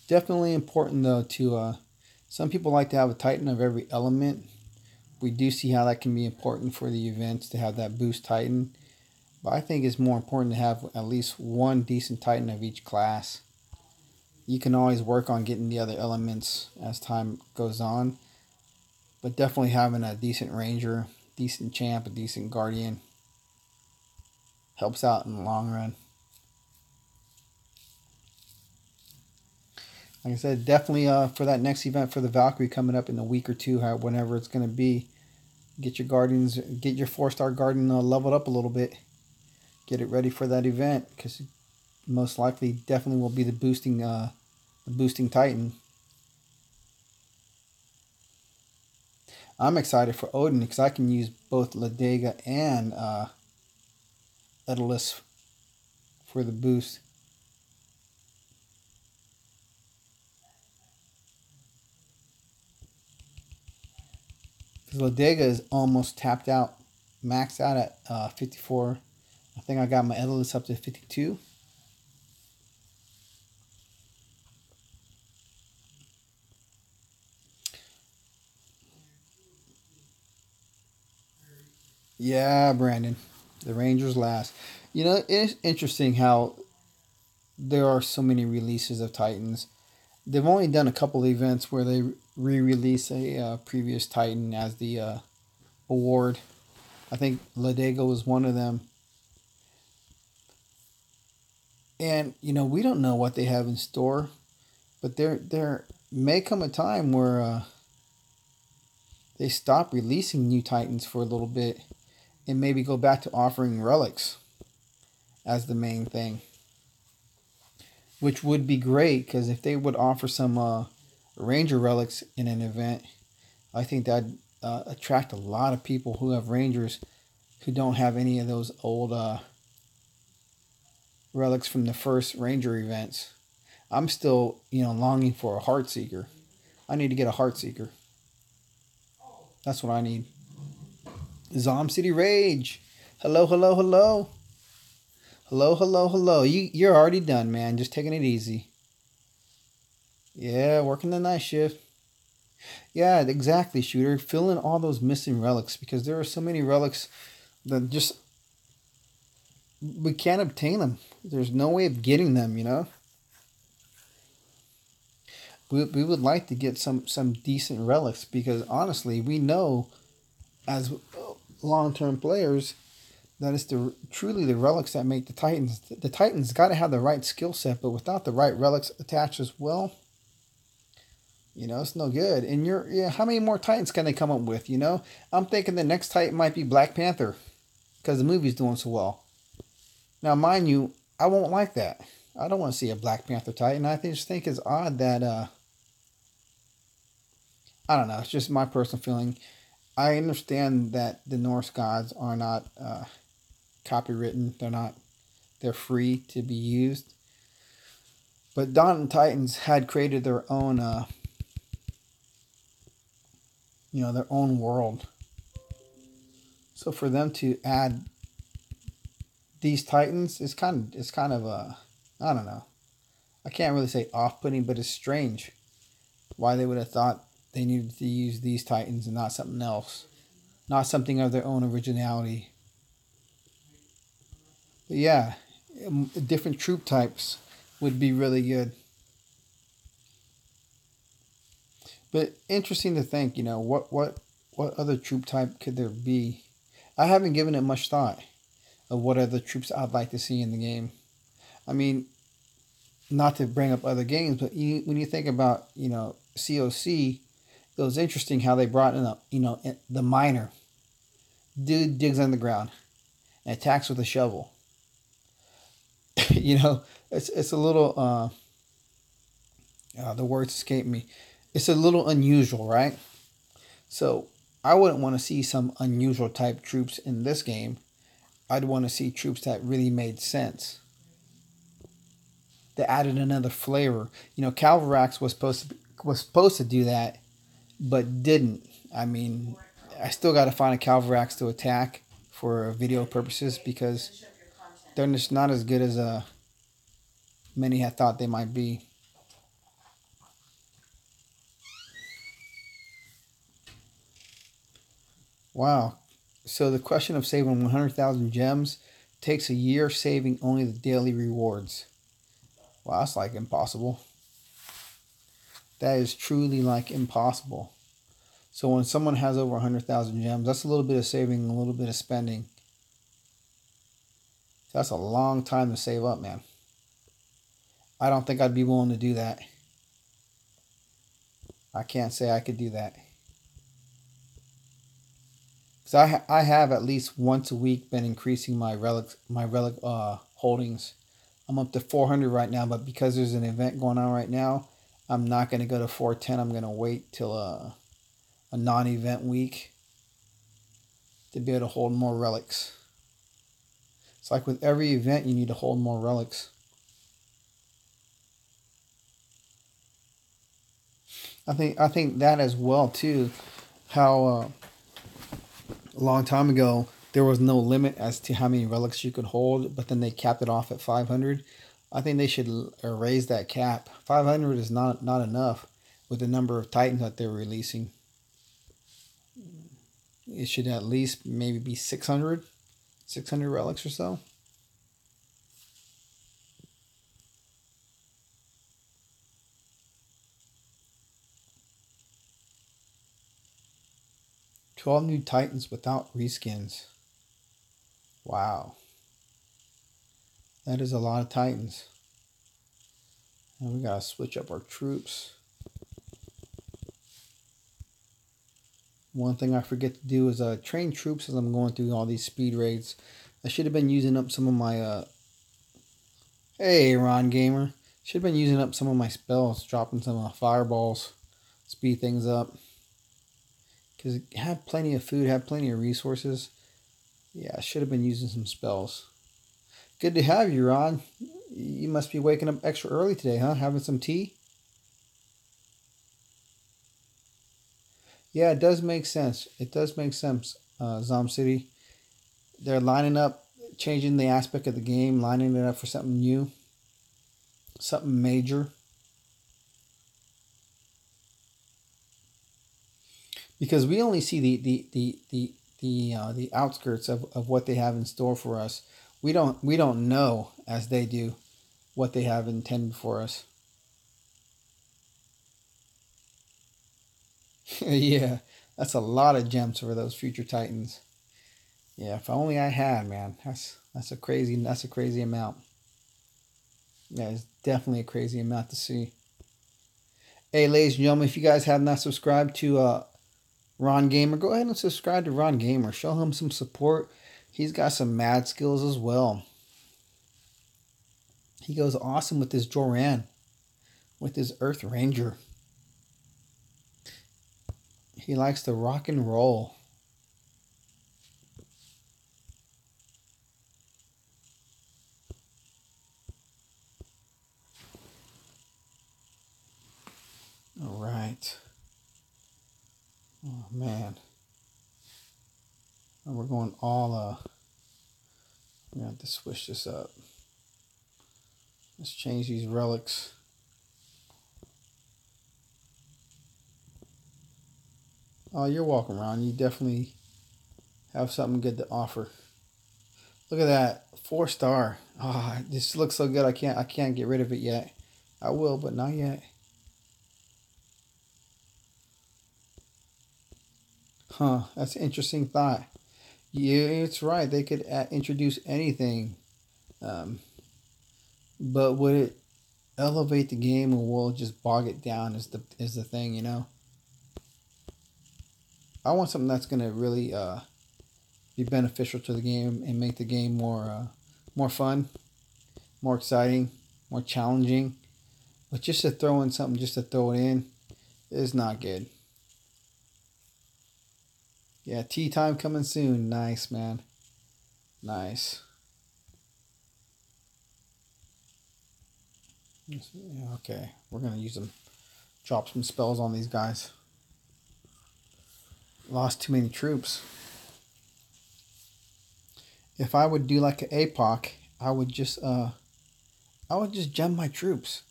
Definitely important though to some people like to have a Titan of every element. We do see how that can be important for the events to have that boost Titan. But I think it's more important to have at least one decent Titan of each class. You can always work on getting the other elements as time goes on. But definitely having a decent Ranger, decent Champ, a decent Guardian helps out in the long run. Like I said, definitely for that next event for the Valkyrie coming up in a week or two, whenever it's going to be, get your Guardians, get your 4-star Guardian leveled up a little bit. Get it ready for that event because most likely definitely will be the boosting Titan. I'm excited for Odin because I can use both Ladega and Daedalus for the boost. Because Ladega is almost tapped out, maxed out at 54. I think I got my Daedalus up to 52. Yeah, Brandon. The Rangers last. You know, it's interesting how there are so many releases of Titans. They've only done a couple of events where they re-release a previous Titan as the award. I think Ladego was one of them. And you know, we don't know what they have in store, but there may come a time where they stop releasing new Titans for a little bit and maybe go back to offering relics as the main thing, which would be great because if they would offer some Ranger relics in an event, I think that'd attract a lot of people who have Rangers who don't have any of those old relics from the first Ranger events. I'm still, longing for a Heartseeker. I need to get a Heartseeker. That's what I need. Zom City Rage. Hello, hello, hello. Hello, hello, hello. You're already done, man. Just taking it easy. Yeah, working the night shift. Yeah, exactly, Shooter. Fill in all those missing relics because there are so many relics that just we can't obtain them. There's no way of getting them. We would like to get some decent relics because honestly, we know as long-term players that it's truly the relics that make the Titans. The Titans got to have the right skill set, but without the right relics attached as well, it's no good. And how many more Titans can they come up with? I'm thinking the next Titan might be Black Panther because the movie's doing so well. Now, mind you, I won't like that. I don't want to see a Black Panther Titan. Just think it's odd that I don't know. It's just my personal feeling. I understand that the Norse gods are not copywritten. They're free to be used. But Dawn and Titans had created their own, their own world. So for them to add these Titans, it's kind of a, I don't know. I can't really say off-putting, but it's strange why they would have thought they needed to use these Titans and not something else, not something of their own originality. But yeah, different troop types would be really good. But interesting to think, what other troop type could there be? I haven't given it much thought of what other troops I'd like to see in the game. I mean, not to bring up other games, but when you think about COC, it was interesting how they brought in the miner. Dude digs underground and attacks with a shovel. It's a little the words escape me. It's a little unusual, right? So I wouldn't want to see some unusual type troops in this game. I'd want to see troops that really made sense. That added another flavor. Calvarax was supposed to do that, but didn't. I mean, I still got to find a Calvarax to attack for video purposes because they're just not as good as many had thought they might be. Wow. So the question of saving 100,000 gems takes a year saving only the daily rewards. Wow, that's like impossible. That is truly like impossible. So when someone has over 100,000 gems, that's a little bit of saving, a little bit of spending. That's a long time to save up, man. I don't think I'd be willing to do that. I can't say I could do that. Because I have at least once a week been increasing my relic holdings. I'm up to 400 right now, but because there's an event going on right now, I'm not going to go to 410. I'm going to wait till a non-event week to be able to hold more relics. It's like with every event, you need to hold more relics. I think that as well too. How a long time ago there was no limit as to how many relics you could hold, but then they capped it off at 500. I think they should raise that cap. 500 is not enough with the number of Titans that they're releasing. It should at least maybe be 600 relics or so. 12 new Titans without reskins. Wow. That is a lot of Titans. And we gotta switch up our troops. One thing I forget to do is train troops as I'm going through all these speed raids. I should have been using up some of my hey Ron Gamer. Should have been using up some of my spells, dropping some fireballs, speed things up. Because have plenty of food, have plenty of resources. Yeah, I should have been using some spells. Good to have you, Ron. You must be waking up extra early today, huh? Having some tea? Yeah, it does make sense. It does make sense, Zom City. They're lining up, changing the aspect of the game, lining it up for something new, something major. Because we only see the outskirts of what they have in store for us. We don't know as they do what they have intended for us. Yeah, that's a lot of gems for those future Titans. Yeah, if only I had, man. That's a crazy amount. Yeah, it's definitely a crazy amount to see. Hey, ladies and gentlemen, if you guys have not subscribed to Ron Gamer, go ahead and subscribe to Ron Gamer. Show him some support. He's got some mad skills as well. He goes awesome with his Joran, with his Earth Ranger. He likes to rock and roll. All right. Oh man. going all, we're going to have to switch this up. Let's change these relics. Oh, you're welcome, Ron. You definitely have something good to offer. Look at that, 4-star. Ah, this looks so good. I can't get rid of it yet. I will, but not yet. Huh? That's an interesting thought. Yeah, it's right. They could introduce anything, um, but would it elevate the game, or will it just bog it down? Is the thing, you know? I want something that's gonna really be beneficial to the game and make the game more fun, more exciting, more challenging. But just to throw in something just to throw it in is not good. Yeah, tea time coming soon. Nice, man. Nice. Yeah, okay, we're gonna use them. Drop some spells on these guys. Lost too many troops. If I would do like an APOC, I would just gem my troops.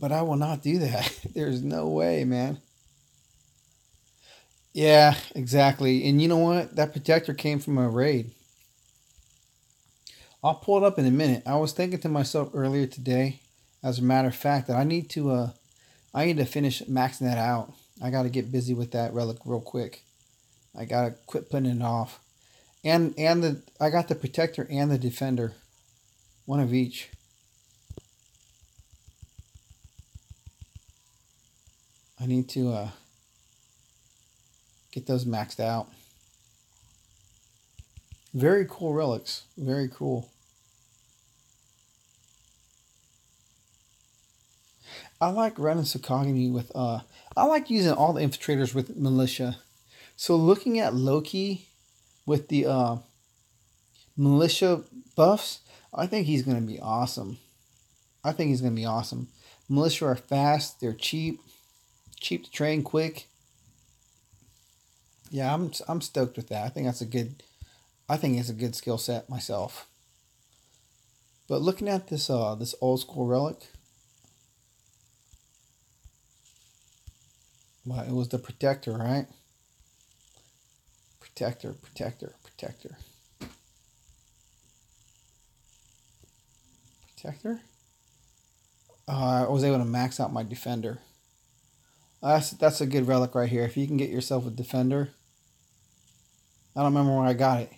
But I will not do that. There's no way, man. Yeah, exactly. And you know what? That protector came from a raid. I'll pull it up in a minute. I was thinking to myself earlier today, as a matter of fact, that I need to finish maxing that out. I got to get busy with that relic real quick. I got to quit putting it off. And I got the protector and the defender, one of each. I need to get those maxed out. Very cool relics. Very cool. I like running Sakagami with I like using all the infiltrators with militia. So looking at Loki with the militia buffs, I think he's gonna be awesome. I think he's gonna be awesome. Militia are fast, they're cheap to train, quick. Yeah, I'm stoked with that. I think it's a good skill set myself. But looking at this old school relic, well, it was the protector, right? Protector. Protector? I was able to max out my defender. That's a good relic right here. If you can get yourself a defender, I don't remember where I got it,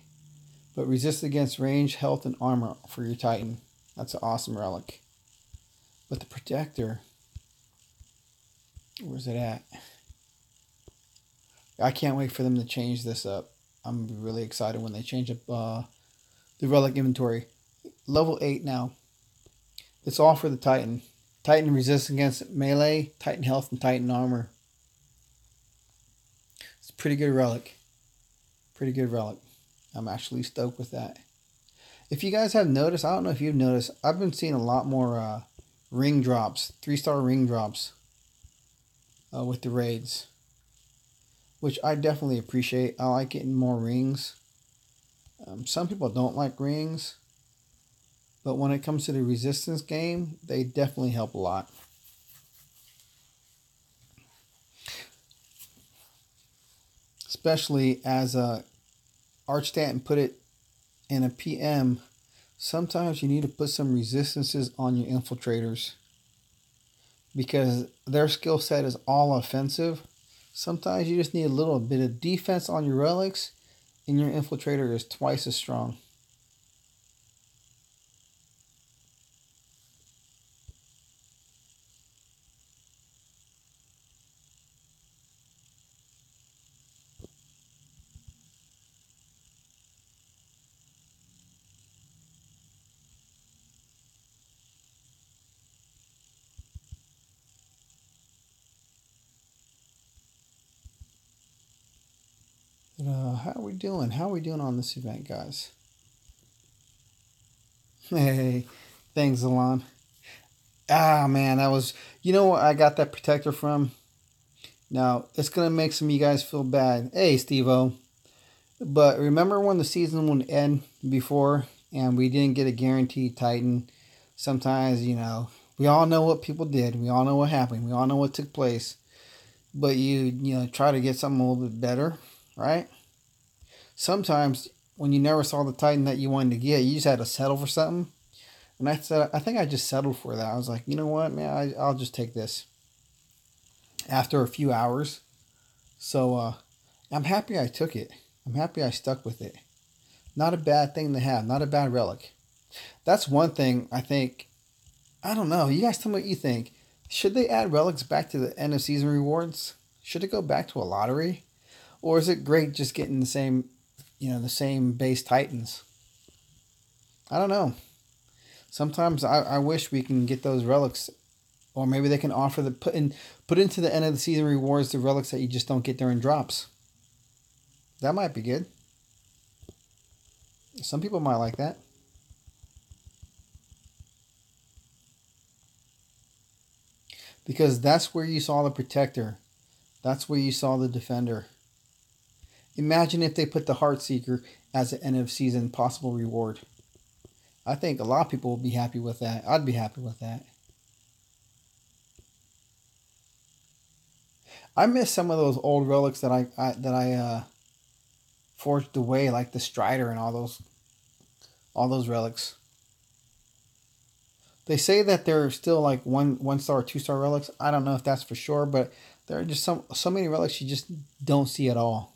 but resist against range, health, and armor for your Titan. That's an awesome relic. But the protector, where's it at? I can't wait for them to change this up. I'm really excited when they change up the relic inventory. Level 8 now. It's all for the Titan. Titan resists against melee, Titan health, and Titan armor. It's a pretty good relic. Pretty good relic. I'm actually stoked with that. If you guys have noticed, I don't know if you've noticed, I've been seeing a lot more ring drops, 3-star ring drops with the raids, which I definitely appreciate. I like getting more rings. Some people don't like rings, but when it comes to the resistance game, they definitely help a lot. Especially as Archstat put it in a PM, sometimes you need to put some resistances on your infiltrators because their skill set is all offensive. Sometimes you just need a little bit of defense on your relics and your infiltrator is twice as strong. How are we doing? How are we doing on this event, guys? Hey, thanks, Alon. Ah, man, that was... You know what I got that protector from? Now, it's going to make some of you guys feel bad. Hey, Steve-O. But remember when the season would end before and we didn't get a guaranteed Titan? Sometimes, we all know what people did. We all know what happened. We all know what took place. But you try to get something a little bit better, right? Sometimes when you never saw the Titan that you wanted to get, you just had to settle for something. And I think I just settled for that. I was like, you know what, man, I'll just take this after a few hours. So I'm happy I took it. I'm happy I stuck with it. Not a bad thing to have. Not a bad relic. That's one thing I think. I don't know. You guys tell me what you think. Should they add relics back to the end of season rewards? Should it go back to a lottery? Or is it great just getting the same base Titans? I don't know. Sometimes I wish we can get those relics, or maybe they can offer put into the end of the season rewards the relics that you just don't get during drops. That might be good. Some people might like that. Because that's where you saw the protector. That's where you saw the defender. Imagine if they put the Heartseeker as an end of season possible reward. I think a lot of people would be happy with that. I'd be happy with that. I miss some of those old relics that I forged away, like the Strider and all those relics. They say that they're still like one star, 2-star relics. I don't know if that's for sure, but there are just so many relics you just don't see at all.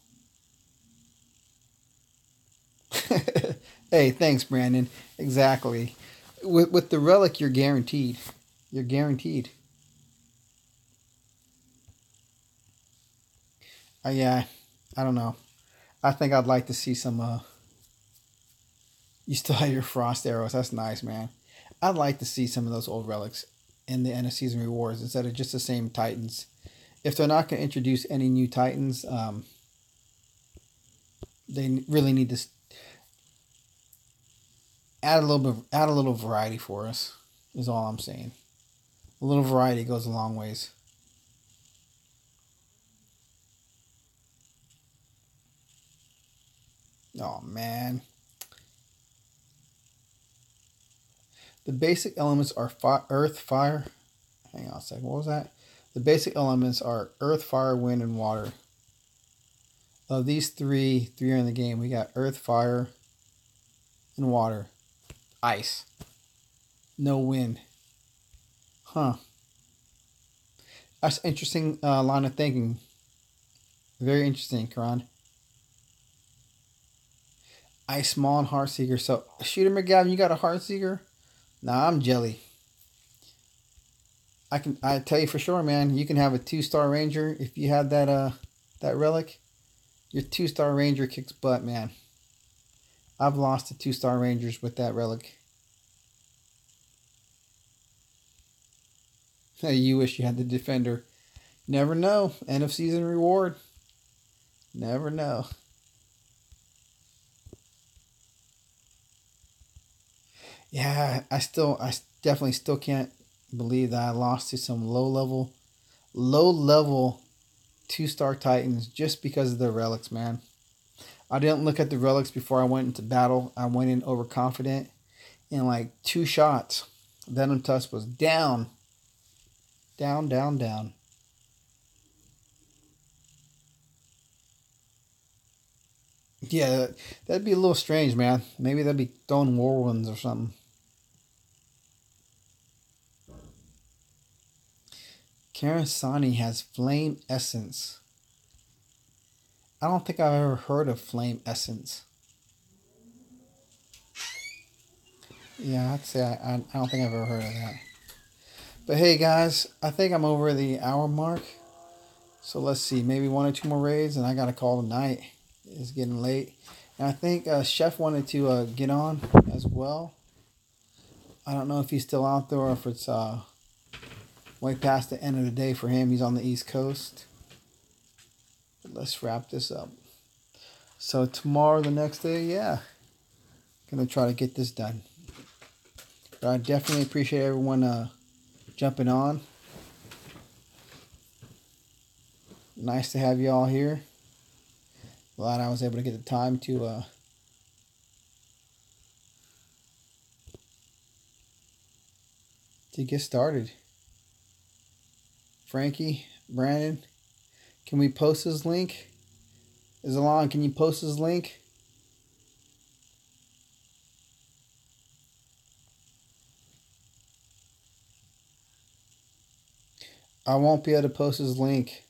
Hey, thanks, Brandon. Exactly. With the relic, you're guaranteed. You're guaranteed. Yeah, I don't know. I think I'd like to see some. You still have your frost arrows. That's nice, man. I'd like to see some of those old relics in the end of season rewards instead of just the same Titans. If they're not going to introduce any new Titans, they really need to add a little variety for us. Is all I'm saying. A little variety goes a long ways. Oh man, the basic elements are earth, fire. Hang on a second. What was that? The basic elements are earth, fire, wind, and water. Of these three are in the game. We got earth, fire, and water. Ice. No wind. Huh. That's interesting line of thinking. Very interesting, Karan. Ice Small and Heartseeker. So, Shooter McGavin, you got a Heartseeker? Nah, I'm jelly. I tell you for sure, man. You can have a 2-star Ranger if you have that relic. Your 2-star Ranger kicks butt, man. I've lost to 2-star Rangers with that relic. You wish you had the Defender. Never know. End of season reward. Never know. Yeah, I definitely still can't believe that I lost to some low level 2-star Titans just because of the relics, man. I didn't look at the relics before I went into battle. I went in overconfident. In like 2 shots, Venom Tusk was down. Down, down, down. Yeah, that'd be a little strange, man. Maybe that'd be throwing Whirlwinds or something. Karen Sani has Flame Essence. I don't think I've ever heard of Flame Essence. Yeah, I'd say I don't think I've ever heard of that. But hey, guys, I think I'm over the hour mark. So let's see, maybe 1 or 2 more raids, and I got to call tonight. It's getting late. And I think Chef wanted to get on as well. I don't know if he's still out there or if it's way past the end of the day for him. He's on the East Coast. But let's wrap this up. So tomorrow, the next day, yeah. Gonna try to get this done. But I definitely appreciate everyone jumping on. Nice to have you all here. Glad I was able to get the time to get started. Frankie, Brandon, can we post his link? Alon, can you post his link? I won't be able to post his link.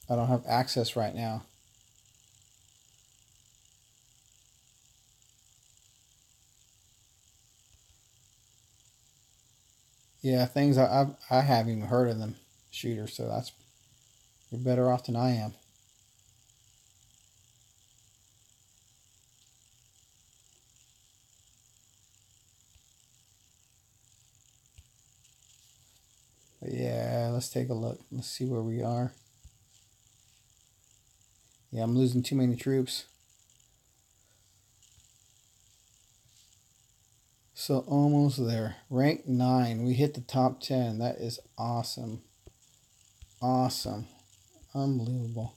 I don't have access right now. Yeah, things I haven't even heard of them, Shooter. So that's you're better off than I am. But yeah, let's take a look. Let's see where we are. Yeah, I'm losing too many troops. So almost there. Rank 9. We hit the top 10. That is awesome. Awesome. Unbelievable.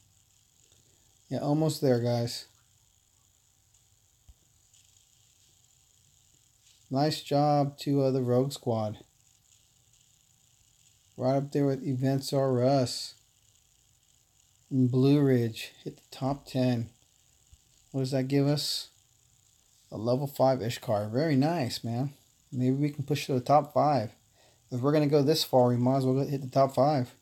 Yeah, almost there, guys. Nice job to the Rogue Squad. Right up there with Events R Us. And Blue Ridge. Hit the top 10. What does that give us? A level 5 Ishkar. Very nice, man. Maybe we can push to the top 5. If we're going to go this far, we might as well hit the top 5.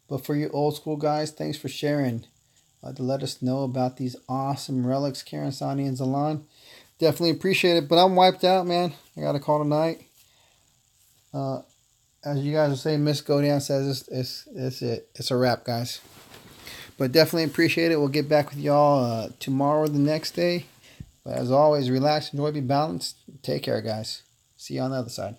But for you old school guys, thanks for sharing. To let us know about these awesome relics, Karasani and Zalan. Definitely appreciate it. But I'm wiped out, man. I got a call tonight. As you guys will say, Miss Godan says it's it. It's a wrap, guys. But definitely appreciate it. We'll get back with y'all tomorrow or the next day. But as always, relax, enjoy, be balanced. Take care, guys. See you on the other side.